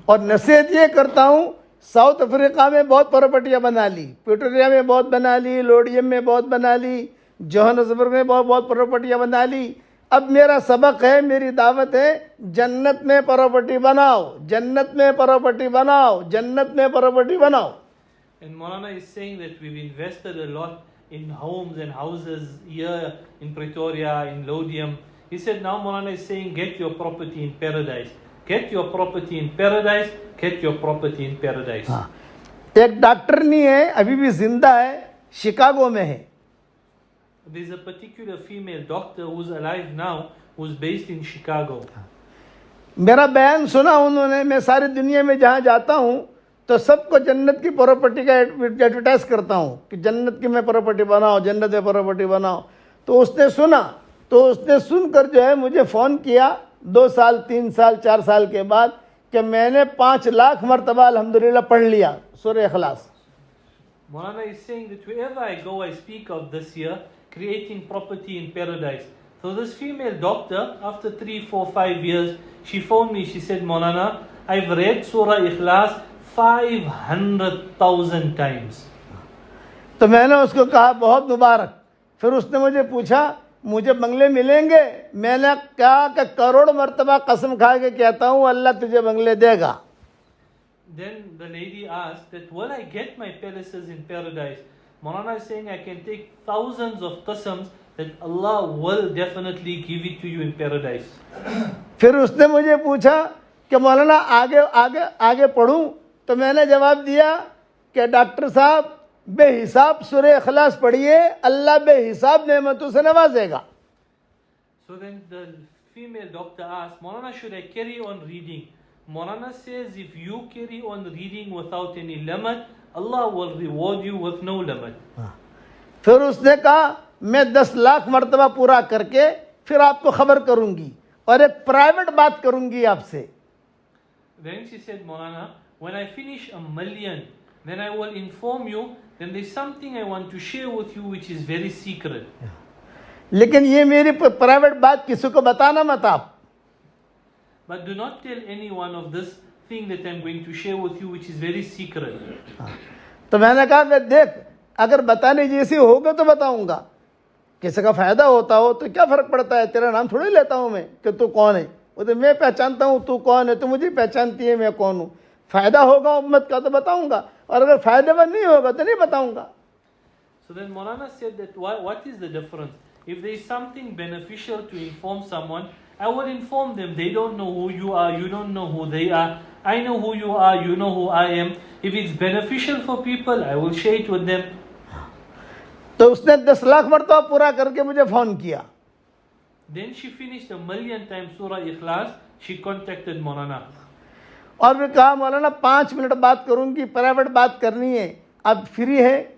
और नसीहत ये करता हूँ, south Africa में बहुत प्रॉपर्टियाँ बना ली, Pretoria में बहुत बना ली, लौडियम में बहुत बना ली, जोहान्सबर्ग में बहुत बहुत प्रॉपर्टियाँ बना ली. अब मेरा सबक है, मेरी दावत है, जन्नत में प्रॉपर्टी बनाओ, जन्नत में प्रॉपर्टी बनाओ, जन्नत में प्रॉपर्टी बनाओ. And Molana is saying that we've invested a lot in homes and houses here in Pretoria, in LAUDIUM. He said now Molana is saying get your property in paradise. Get your property in paradise. Get your property in paradise. हाँ. एक doctor नहीं है, अभी भी जिंदा है, Chicago में है. There's a particular female doctor who's alive now, who's based in Chicago. मेरा बयान सुना उन्होंने. मैं सारी दुनिया में जहाँ जाता हूँ तो सबको जन्नत की प्रॉपर्टी का एडवर्टाइज करता हूँ कि जन्नत की मैं प्रॉपर्टी बनाओ, जन्नत में प्रॉपर्टी बनाओ. तो उसने सुना, तो उसने सुनकर जो है मुझे फ़ोन किया 2 साल 3 साल 4 साल के बाद कि मैंने 5 लाख मरतबा अल्हम्दुलिल्लाह पढ़ लिया सूरह इखलास. Molana is saying that wherever I go, I speak of this year, creating property in paradise. So this female doctor, after 3, 4, 5 years, she phoned me. She said, Molana, I've read Surah Ikhlas 500,000 times. तो मैंने उसको कहा बहुत मुबारक. फिर उसने मुझे पूछा मुझे बंगले मिलेंगे. मैंने कहा कि करोड़ मरतबा कसम खा के कहता हूँ अल्लाह तुझे बंगले देगा. Then the lady asked that, will I get my palaces in paradise? Molana is saying I can take thousands of qasams that Allah will definitely give it to you in paradise. फिर उसने मुझे पूछा कि मौलाना आगे आगे आगे पढ़ूं. तो मैंने जवाब दिया कि डॉक्टर साहब बेहिसाब सूरह इखलास पढ़िए, अल्लाह बेहिसाब नेमतों से नवाजेगा. So then the female doctor asked, Molana, should I carry on reading? Molana says if you carry on reading without any limit, Allah will reward you with no limit. फिर उसने कहा मैं 10 लाख मरतबा पूरा करके फिर आपको खबर करूंगी और एक प्राइवेट बात करूंगी आपसे. Then she said, Molana, when I finish 1 million, then I will inform you. Then there's something I want to share with you which is very secret. लेकिन ये मेरी प्राइवेट बात किसी को बताना मत आप. But do not tell anyone of this thing that I'm going to share with you which is very secret. तो मैंने कहा कि देख अगर बताने जैसी होगा तो बताऊंगा, किसी का फ़ायदा होता हो तो क्या फ़र्क पड़ता है, तेरा नाम थोड़ी लेता हूँ मैं कि तू कौन है. वो तो मैं पहचानता हूँ तू कौन है, तो मुझे पहचानती है मैं कौन हूँ. फ़ायदा होगा उम्मत का तो बताऊंगा, और अगर फ़ायदेमंद नहीं होगा तो नहीं बताऊंगा. So then Molana said that what is the difference? If there is something beneficial to inform someone, I will inform them. They don't know who you are, you don't know who they are. I know who you are, you know who I am. If it's beneficial for people, I will share it with them. तो उसने 10 लाख मरतबा पूरा करके मुझे phone किया. Then she finished 1 million times Surah Ikhlas. She contacted Molana. और मैं कहा मौलाना 5 मिनट बात करूंगी, प्राइवेट बात करनी है, आप फ्री है?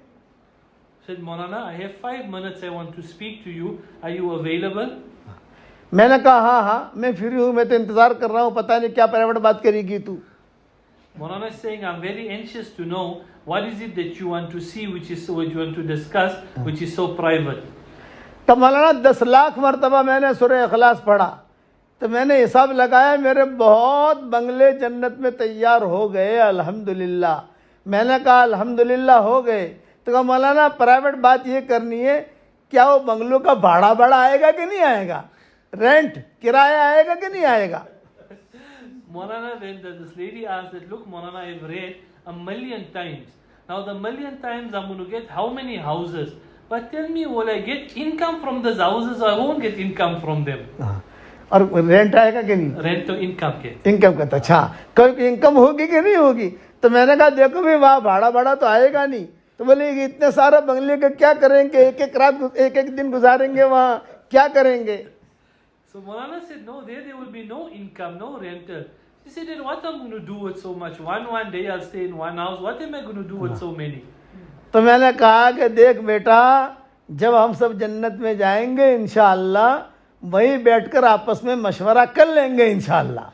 Said Molana, I have 5 minutes. I want to speak to you. Are you available? मैंने कहा हाँ हाँ मैं फ्री हूँ, मैं तो इंतज़ार कर रहा हूँ, पता नहीं क्या प्राइवेट बात करेगी तू. Maulana is saying, I'm very anxious to know what is it that you want to see, which is what you want to discuss, which is so private. तो मौलाना 10 लाख मरतबा मैंने सूरह इखलास पढ़ा, तो मैंने हिसाब लगाया मेरे बहुत बंगले जन्नत में तैयार हो गए अल्हम्दुलिल्लाह। मैंने कहा अल्हम्दुलिल्लाह हो गए, तो कहा मौलाना प्राइवेट बात ये करनी है, क्या वो बंगलों का भाड़ा आएगा कि नहीं आएगा, रेंट किराया आएगा कि नहीं आएगा? Maulana, then this lady asked that, look Maulana, I've read 1,000,000 times. Now the 1,000,000 times I'm going to get how many houses? But tell me, will I get income from those houses or I won't get income from them? और rent आएगा कि नहीं? Rent to income के. Income का, अच्छा कभी income होगी कि नहीं होगी? तो मैंने कहा देखो भाई वहाँ भाड़ा तो आएगा नहीं। तो बोले कि इतने सारे बंगले के क्या करेंगे, एक एक रात एक दिन गुजारेंगे वहाँ, क्या करेंगे? So Maulana said, no, there will be no income, no rental. He said, then what am I going to do with so much? One day I'll stay in one house. What am I going to do with so many? तो मैंने कहा कि देख बेटा, जब हम सब जन्नत में जाएंगे इंशाअल्लाह वहीं बैठकर आपस में मशवरा कर लेंगे इंशाअल्लाह।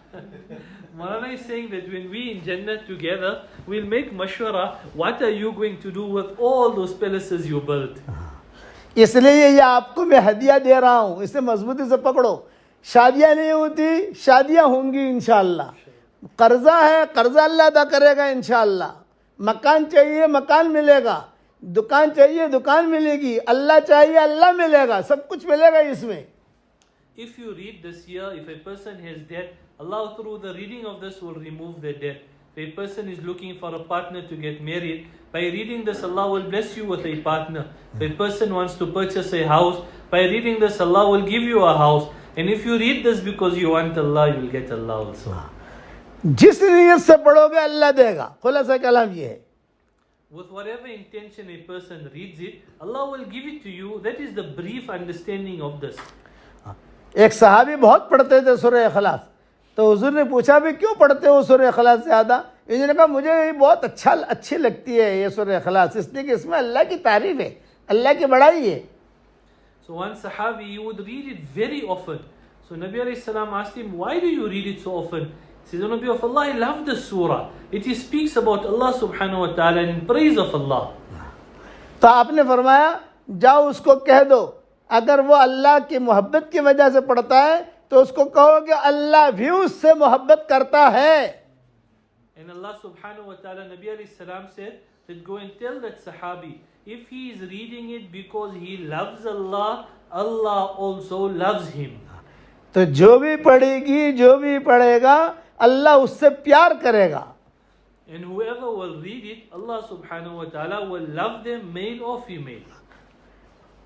Maulana is saying that when we in Jannah together, we'll make mashwara, what are you going to do with all those palaces you built? इसलिए ये आपको मैं हदिया दे रहा हूँ, इसे मजबूती से पकड़ो। शादियाँ नहीं होती, शादियाँ होंगी इंशाअल्लाह। कर्जा है, कर्जा अल्लाह अदा करेगा इंशाअल्लाह। मकान चाहिए, मकान मिलेगा। दुकान चाहिए, दुकान मिलेगी। अल्लाह चाहिए, अल्लाह मिलेगा। सब कुछ मिलेगा इसमें। If you read this year, if a person has debt, Allah through the reading of this will remove their debt. If a person is looking for a partner to get married, by reading this Allah will bless you with a partner. If a person wants to purchase a house, by reading this Allah will give you a house. And if you read this because you want Allah, you will get Allah also. जिस नीयत से पढ़ोगे अल्लाह देगा। खुलासा कलाम ये है। With whatever intention a person reads it, Allah will give it to you. That is the brief understanding of this. एक सहाबी बहुत पढ़ते थे सूरह इखलास, तो हुजूर ने पूछा भी क्यों पढ़ते हो सूरह इखलास ज़्यादा? इन्होंने कहा मुझे ये बहुत अच्छी लगती है ये सूरह इखलास, इसलिए कि इसमें अल्लाह की तारीफ है, अल्लाह की बड़ाई है। So one Sahabi, he would read it very often. So Nabi alayhi salam asked him, why do you read it so often? He says, O Nabi of Allah, I love this surah. It speaks about Allah subhanahu wa ta'ala and in praise of Allah. तो आपने फरमाया जाओ उसको कह दो, अगर वो अल्लाह की मोहब्बत की वजह से पढ़ता है तो उसको कहो कि अल्लाह भी उससे मोहब्बत करता है। And Allah subhanahu wa ta'ala, Nabi alayhi salam said that go and tell that Sahabi, if he is reading it because he loves Allah, Allah also loves him. तो जो भी पढ़ेगी, जो भी पढ़ेगा, अल्लाह उससे प्यार करेगा। And whoever will read it, Allah subhanahu wa ta'ala will love them, male or female.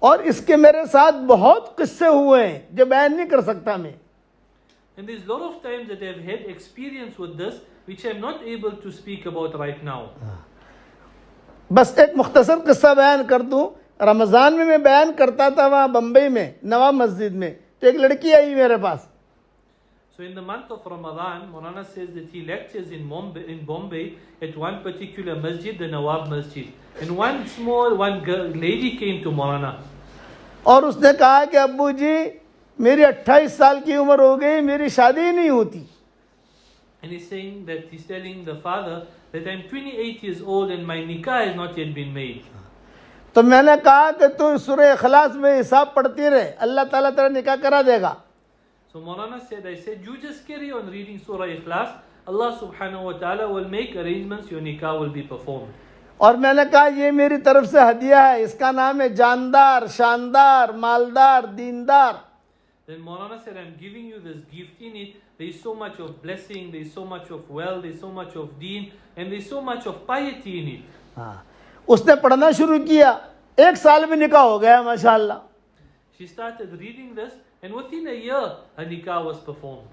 और इसके मेरे साथ बहुत किस्से हुए हैं जो बयान नहीं कर सकता मैं। And there's a lot of times that I've had experience with this, which I'm not able to speak about right now. बस एक मुख्तसर किस्सा बयान कर दूं। रमज़ान में मैं बयान करता था वहाँ बम्बई में नवाब मस्जिद में, तो एक लड़की आई मेरे पास। So in the month of Ramadan, Molana says that he lectures in Bombay at one particular masjid, the Nawab Masjid. And one lady came to Molana. और उसने कहा कि अब्बू जी मेरी 28 साल की उम्र हो गई, मेरी शादी ही नहीं होती। And he's telling the father that I'm 28 years old and my nikah has not yet been made. तो मैंने कहा कि तू सूरह इखलास में हिसाब पढ़ती रहे, अल्लाह ताला तेरा निकाह करा देगा। So Molana said, you just carry on reading Surah Ikhlas. Allah subhanahu wa ta'ala will make arrangements, your nikah will be performed. और मैंने कहा ये मेरी तरफ से हदिया है, इसका नाम है जानदार, शानदार, मालदार, दीनदार। Then Molana said, I'm giving you this gift. In it, there is so much of blessing, there is so much of wealth, there is so much of deen, and there is so much of piety in it. हाँ, उसने पढ़ना शुरू किया, 1 साल में निकाह हो गया माशाअल्लाह। She started reading this, and within a year, her nikah was performed.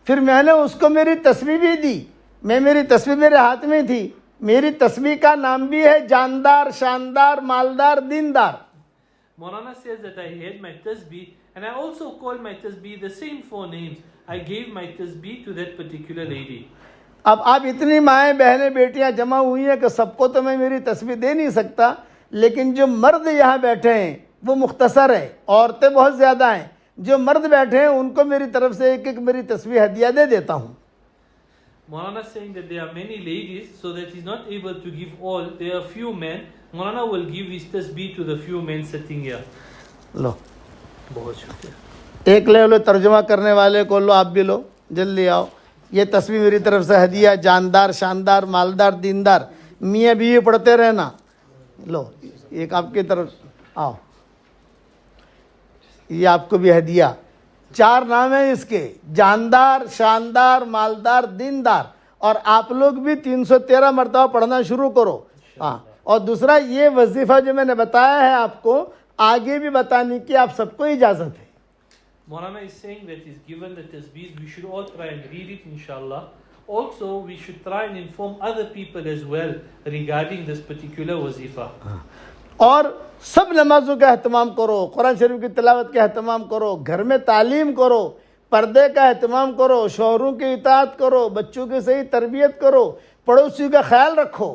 फिर मैंने उसको मेरी तस्बीह भी दी, मेरी तस्बीह मेरे हाथ में थी। मेरी तस्बीह का नाम भी है जानदार, शानदार, मालदार, दीनदार। Molana says that I had my tasbih, and I also called my tasbih the same 4 names. I gave my tasbih to that particular lady. अब आप इतनी माएँ बहनें बेटियां जमा हुई हैं कि सबको तो मैं मेरी तस्बीह दे नहीं सकता, लेकिन जो मर्द यहाँ बैठे हैं वो मुख्तसर है, औरतें बहुत ज़्यादा हैं। जो मर्द बैठे हैं उनको मेरी तरफ से एक मेरी तस्बीह हदिया दे देता हूँ। Molana saying that there are many ladies, so that he's not able to give all. There are few men. Molana will give his tasbih to the few men sitting here. लो बहुत शुक्रिया. एक ले लो, तर्जुमा करने वाले को लो, आप भी लो, जल्दी आओ. ये तस्वीर मेरी तरफ से हदिया, जानदार, शानदार, मालदार, दीनदार, मियाँ बीवी पढ़ते रहना. लो एक आपकी तरफ आओ, ये आपको भी हदिया. 4 नाम है इसके, जानदार, शानदार, मालदार, दीनदार. और आप लोग भी 313 मरतबा पढ़ना शुरू करो. हाँ, और दूसरा ये वजीफ़ा जो मैंने बताया है आपको, आगे भी बताने की आप सबको इजाज़त है. Molana is saying that he's given the tasbih. We should all try and read it, inshallah. Also, we should try and inform other people as well regarding this particular wazifa. और सब नमाजों का अहतमाम करो, कुरान शरीफ की तिलावत का अहतमाम करो, घर में तालीम करो, पर्दे का अहतमाम करो, शौहरों की इताअत करो, बच्चों की सही तरबियत करो, पड़ोसियों का ख्याल रखो.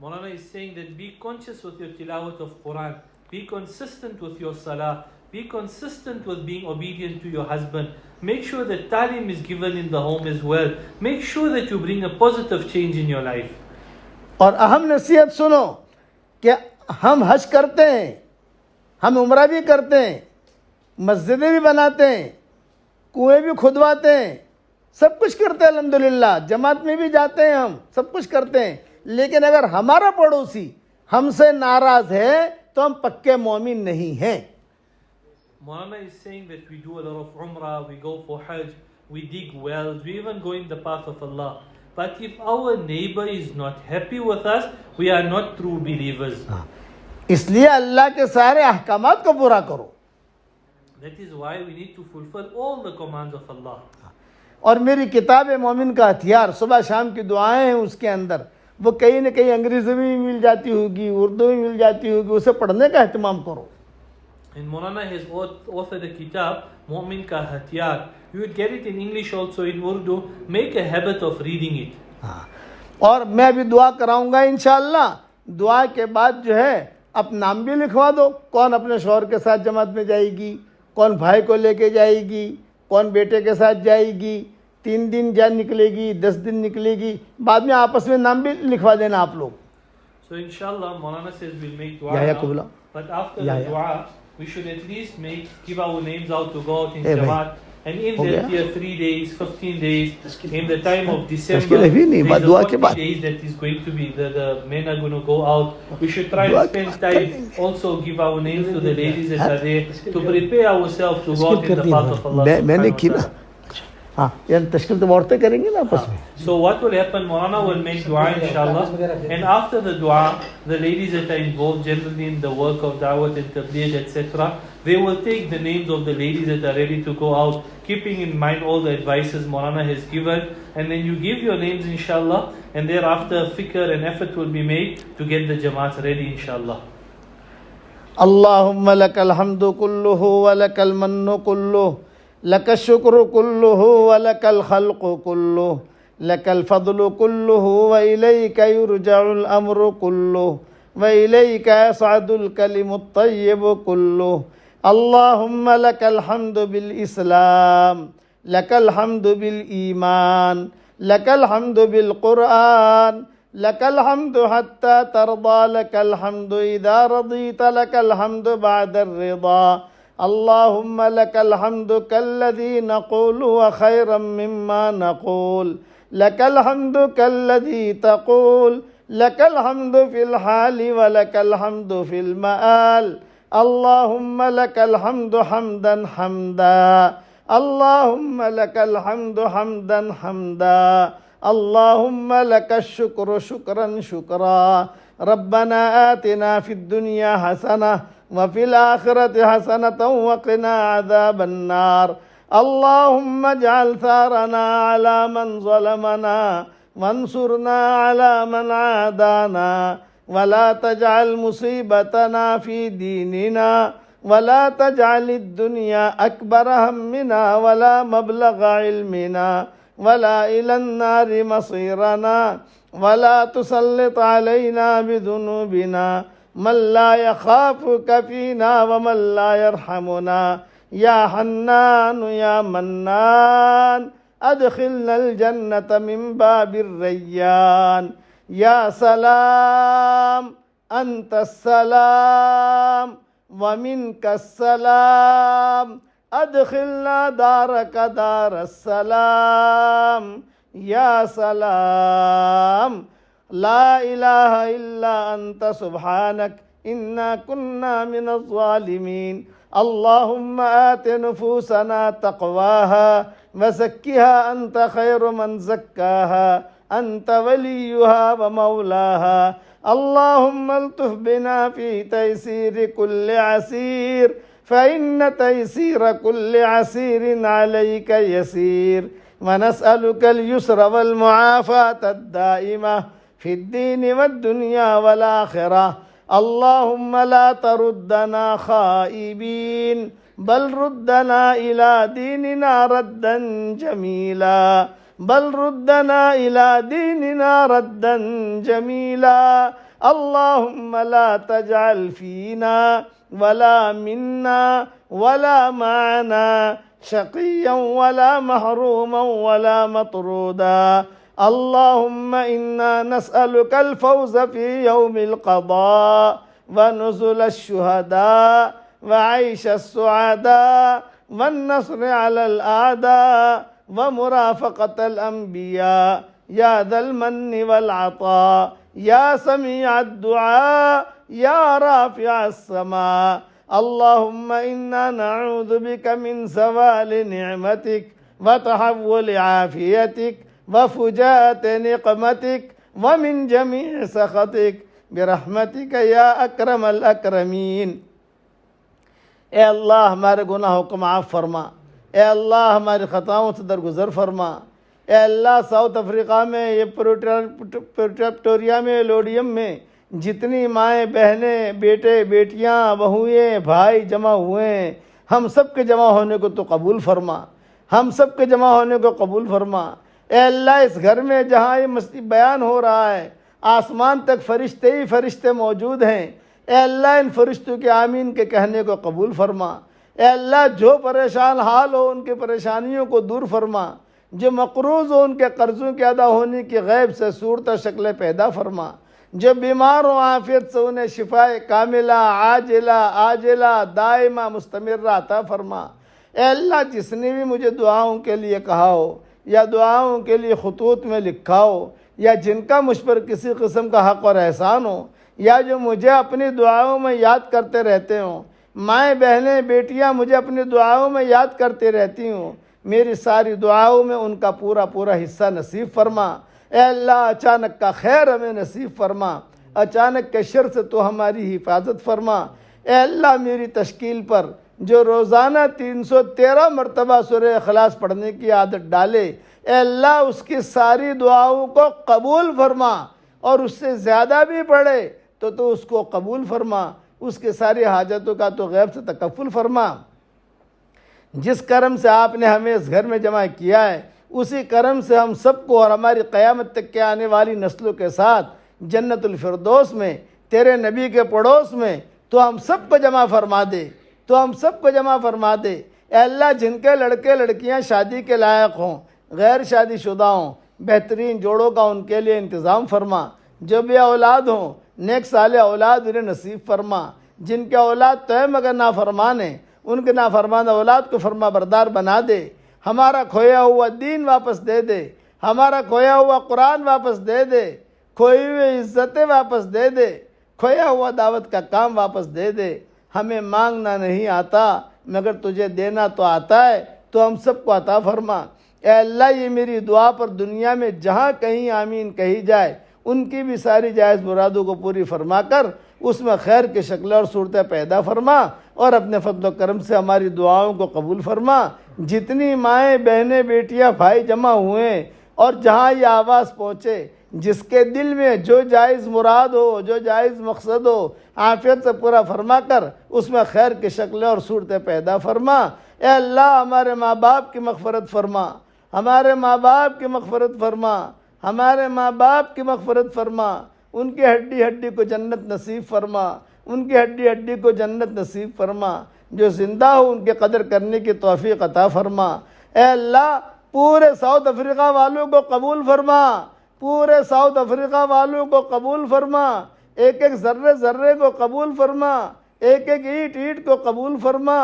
Molana is saying that be conscious with your tilawat of Quran, be consistent with your salah, be consistent with being obedient to your husband. Make sure that talim is given in the home as well. Make sure that you bring a positive change in your life. और अहम नसीहत सुनो कि हम हज करते हैं, हम उम्रा भी करते हैं, मस्जिदें भी बनाते हैं, कुएं भी खुदवाते हैं, सब कुछ करते हैं अल्हम्दुलिल्लाह, जमात में भी जाते हैं, हम सब कुछ करते हैं. लेकिन अगर हमारा पड़ोसी हमसे नाराज है तो हम पक्के मोमिन नहीं हैं. Molana is saying that we do a lot of umrah, we go for hajj, we dig wells, we even go in the path of Allah. But if our neighbor is not happy with us, we are not true believers. इसलिए अल्लाह के सारे अहकामात को पूरा करो. That is why we need to fulfill all the commands of Allah. और मेरी किताब है मोमिन का हथियार, सुबह शाम की दुआएं हैं उसके अंदर, वो कहीं न कहीं अंग्रेजी में भी मिल जाती होगी, उर्दू में मिल जाती होगी, उसे पढ़ने का एहतमाम करो. And Molana has authored a kitab, Mu'min Ka Hatiyar. You would get it in English also, in Urdu. Make a habit of reading it. हाँ, और मैं अभी दुआ कराऊंगा इंशाअल्लाह. दुआ के बाद जो है अब नाम भी लिखवा दो, कौन अपने शौहर के साथ जमात में जाएगी, कौन भाई को लेके जाएगी, कौन बेटे के साथ जाएगी, 3 दिन जा निकलेगी, 10 दिन निकलेगी, बाद में आपस में नाम भी लिखवा देना आप लोग. So inshallah, Molana says we'll make dua या now, कुबला. but after या, the dua, we should at least give our names out to go out in Jamaat. And in that year, 3 days, 15 days, in the time of December, there is a 40 days that is going to be, the men are going to go out. We should try and spend time, also give our names to the ladies that are there, to prepare ourselves to go out in the path of Allah subhanahu wa ta'ala. हाँ, यार तशकील तो औरतें करेंगी ना आपस में. So what will happen, Molana will make dua inshallah, and after the dua, the ladies that are involved generally in the work of da'wat and tabligh, etc., they will take the names of the ladies that are ready to go out, keeping in mind all the advices Molana has given, and then you give your names inshallah, and thereafter fikr and effort will be made to get the jamaat ready inshallah. Allahumma lakal hamdu kulluhu wa lakal mannu kulluhu, luck शुक्र कुल्लुहु व लकल खल्क़ु कुल्लुहु, लकल फ़ज़्लु कुल्लुहु व इलैका युरजउल अम्रु कुल्लुहु व इलैका यसअदुल कलिमुत तय्यिबु कुल्लुहु. अल्लाहुम्मा लकल हम्दु bill इस्लाम, लकल हम्दु bill ईमान, लकल हम्दु bill कुरआन, लकल हम्दु हत्ता तरदा, लकल हम्दु इज़ा रज़ीता, लकल हम्दु बअदर रिज़ा. اللهم لك الحمد كالذي نقول وخيرا مما نقول، لك الحمد كالذي تقول، لك الحمد في الحال ولك الحمد في المآل. اللهم لك الحمد حمدا حمدا، اللهم لك الحمد حمدا حمدا، اللهم لك الشكر شكرا شكرا. ربنا آتنا في الدنيا حسنة وفي الآخرة حسنة وقنا عذاب النار. اللهم اجعل ثارنا على من ظلمنا وانصرنا على من عادانا، ولا تجعل مصيبتنا في ديننا، ولا تجعل الدنيا أكبر همنا ولا مبلغ علمنا ولا إلى النار مصيرنا، ولا تسلط علينا بذنوبنا من لا يخافك فينا ومن لا يرحمنا. يا حنان يا منان अदखिलनल जन्नत मिन बाबिर रय्यान, या सलाम अंतस्सलाम व मिनकस्सलाम, अदखिलना दारका दारस्सलाम, या सलाम, ला इलाहा इल्ला अंत सुब्हानक इन्ना कुन्ना मिनज़ ज़ालिमीन। अल्लाहुम्मा आति नुफूसना तक़वाहा व ज़क्किहा अंत खैरु मन ज़क्काहा अंत वलियुहा व मौलाहा। अल्लाहुम्मा अल्तुफ़ बिना फ़ी तयसीर कुल्लि असीर फ़इन्न तयसीर कुल्लि असीरिन अलैका यसीर व नस्अलुकल युस्र वल मुआफ़ात अद-दाइमा फ़िद्दीन वद्दुनिया वल आख़िरा। अल्लाहुम्मा ला तरुद्दना खाइबीन बल रुद्दना इला दीनिना रद्दन जमीला, बल रुद्दना इला दीनिना रद्दन जमीला। अल्लाहुम्मा ला तजअल फीना वला मिन्ना वला माना शक़िय्यन वला महरूमन वला मतरूदा। अल्लाहुम्मा इन्ना नस्अलुकल फ़ौज़ फ़ी यौमिल क़दा व नुज़ुलश शुहदा व आइशस सुअदा वन नस्र अलल आदा व मुराफ़क़तल अंबिया या दल मन्नि वल अता या समीअद दुआ या राफ़िअस समा। अल्लाहुम्मा इन्ना नऊज़ु बिका मिन ज़वालि निअमतिक व तहव्वुलि आफ़ियतिक व फुजात निक़मतिक व मिन जमीअ सख़तिक बिरहमतिक या अकरमल अकरमीन। ए अल्लाह हमारे गुनाहों को माफ़ फरमा, ए अल्लाह हमारी ख़ताओं से दरगुज़र फरमा। ए अल्लाह साउथ अफ्रीका में ये प्रेटोरिया में लौडियम में जितनी माएँ बहनें बेटे बेटियाँ बहुएँ भाई जमा हुए हैं, हम सब के जमा होने को तो कबूल फरमा, हम सब के जमा होने को कबूल फरमा। ए अल्लाह इस घर में जहाँ ये मस्ती बयान हो रहा है आसमान तक फ़रिश्ते ही फ़रिश्ते मौजूद हैं। ए अल्लाह इन फ़रिश्तों के आमीन के कहने को कबूल फरमा। ए अल्लाह जो परेशान हाल हो उनकी परेशानियों को दूर फरमा, जो मकरूज़ हो उनके कर्ज़ों के अदा होने की गैब से सूरत शक्ल पैदा फरमा, जो बीमार हो आफ़ियत से उन्हें शिफाए कामिला आजिला आजिला दाइमा मुस्तमिर्रा अता फरमा। ए अल्लाह जिसने भी मुझे दुआओं के लिए कहा हो या दुआओं के लिए ख़ुतूत में लिखा हो या जिनका मुझ पर किसी किस्म का हक़ और एहसान हो या जो मुझे अपनी दुआओं में याद करते रहते हों, माएँ बहनें बेटियाँ मुझे अपनी दुआओं में याद करती रहती हूँ, मेरी सारी दुआओं में उनका पूरा पूरा हिस्सा नसीब फरमा। ए अल्लाह अचानक का खैर हमें नसीब फरमा, अचानक के शर से तो हमारी हिफाजत फरमा। ए अल्लाह मेरी तश्कील पर जो रोज़ाना 313 मरतबा सूरह इखलास पढ़ने की आदत डाले, ए अल्लाह उसकी सारी दुआओं को कबूल फरमा, और उससे ज़्यादा भी पढ़े तो उसको कबूल फरमा, उसके सारी हाजतों का तो गैब से तकफ़ुल फरमा। जिस करम से आपने हमें इस घर में जमा किया है उसी करम से हम सबको और हमारी क़यामत तक के आने वाली नस्लों के साथ जन्नतुल फिरदौस में तेरे नबी के पड़ोस में तो हम सबको जमा फरमा दे, तो हम सबको जमा फरमा दे। ए अल्लाह जिनके लड़के लड़कियां शादी के लायक हों, गैर शादीशुदा हों, बेहतरीन जोड़ों का उनके लिए इंतज़ाम फरमा। जो भी औलाद हों नेक साले औलाद उन्हें नसीब फरमा। जिनके औलाद तय मगर नाफरमान है उनके नाफरमान औलाद को फरमा बरदार बना दे। हमारा खोया हुआ दीन वापस दे दे, हमारा खोया हुआ कुरान वापस दे दे, खोई हुई इज़्ज़तें वापस दे दे, खोया हुआ दावत का काम वापस दे दे। हमें मांगना नहीं आता मगर तुझे देना तो आता है, तो हम सबको अता फरमा। ए अल्लाह ये मेरी दुआ पर दुनिया में जहाँ कहीं आमीन कही जाए उनकी भी सारी जायज़ मुरादों को पूरी फरमा कर उसमें खैर की शक्ल और सूरतें पैदा फरमा, और अपने फضل व करम से हमारी दुआओं को कबूल फरमा। जितनी माएँ बहनें बेटियाँ भाई जमा हुए और जहाँ ये आवाज़ पहुँचे, जिसके दिल में जो जायज़ मुराद हो, जो जायज़ मकसद हो, आफ़ियत से पूरा फरमा कर उसमें खैर की शक्ल और सूरतें पैदा फरमा। ए अल्लाह हमारे माँ बाप की मग़फ़िरत फरमा, हमारे माँ बाप की मग़फ़िरत फरमा, हमारे माँ बाप की मग़फ़िरत फरमा। उनकी हड्डी हड्डी को जन्नत नसीब फरमा, उनकी हड्डी हड्डी को जन्नत नसीब फरमा। जो ज़िंदा हो उनके कदर करने की तौफ़ीक़ अता फरमा। ए अल्लाह पूरे साउथ अफ्रीका वालों को कबूल फरमा, पूरे साउथ अफ्रीका वालों को कबूल फरमा, एक एक ज़र्रे ज़र्रे को कबूल फरमा, एक एक ईंट ईंट को कबूल फरमा।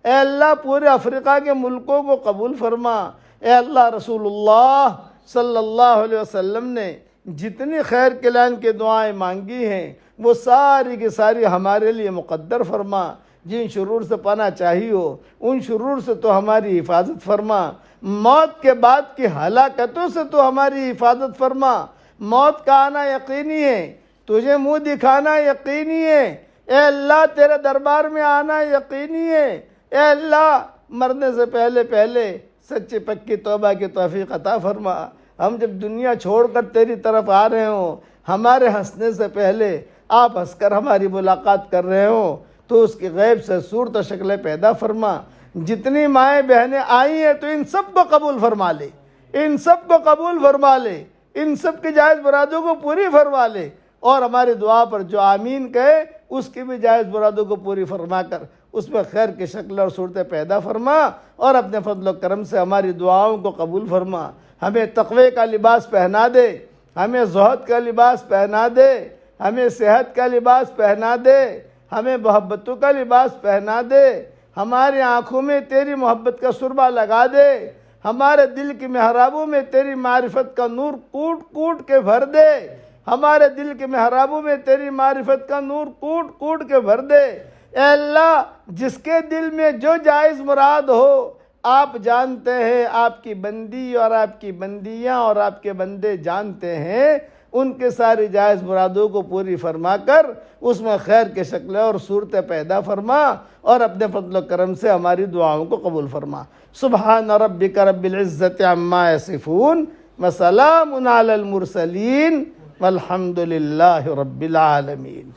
ए अल्लाह पूरे अफ्रीका के मुल्कों को कबूल फरमा। ए अल्लाह रसूलुल्लाह सल्लल्लाहु अलैहि वसल्लम ने जितनी खैर कल्याण की दुआएं मांगी हैं वो सारी की सारी हमारे लिए मुक़द्दर फरमा। जिन शुरूर से पना चाहिए हो उन शुरूर से तो हमारी हिफाजत फरमा। मौत के बाद की हलाकतों से तो हमारी हिफाजत फरमा। मौत का आना यकीनी है, तुझे मुंह दिखाना यकीनी है। ए अल्लाह तेरे दरबार में आना यकीनी है। ए अल्लाह मरने से पहले पहले सच्ची पक्की तौबा की तौफीक अता फरमा। हम जब दुनिया छोड़कर तेरी तरफ आ रहे हो, हमारे हंसने से पहले आप हंसकर हमारी मुलाकात कर रहे हो, तो उसकी गैब से सूरत शक्लें पैदा फरमा। जितनी माएँ बहनें आई हैं तो इन सब को कबूल फरमा ले, इन सब को कबूल फरमा ले, इन सब की जायज़ मुरादों को पूरी फरमा ले। और हमारी दुआ पर जो आमीन कहे उसकी भी जायज़ मुरादों को पूरी फरमा कर उसमें खैर की शक्ल और सूरतें पैदा फरमा। और अपने फजल व करम से हमारी दुआओं को कबूल फरमा। हमें तक़वे का लिबास पहना दे, हमें ज़ुहद का लिबास पहना दे, हमें सेहत का लिबास पहना दे, हमें मोहब्बतों का लिबास पहना दे। हमारी आँखों में तेरी मोहब्बत का सुरमा लगा दे। हमारे दिल की मेहराबों में तेरी मारिफत का नूर कूट कूट के भर दे। हमारे दिल के मेहराबों में तेरी मारिफत का नूर कूट कूट के भर दे। ए अल्लाह जिसके दिल में जो जायज़ मुराद हो आप जानते हैं, आपकी बंदी और आपकी बंदियाँ और आपके बंदे जानते हैं, उनके सारी जायज़ मुरादों को पूरी फरमा कर उसमें खैर के शक्लें और सूरतें पैदा फरमा। और अपने फजल करम से हमारी दुआओं को कबूल फरमा। सुबहान रब्बिक रब्बिल इज़्ज़ति अम्मा यसिफून व सलामुन अलल मुरसलीन वल्हम्दुलिल्लाहि रब्बिल आलमीन।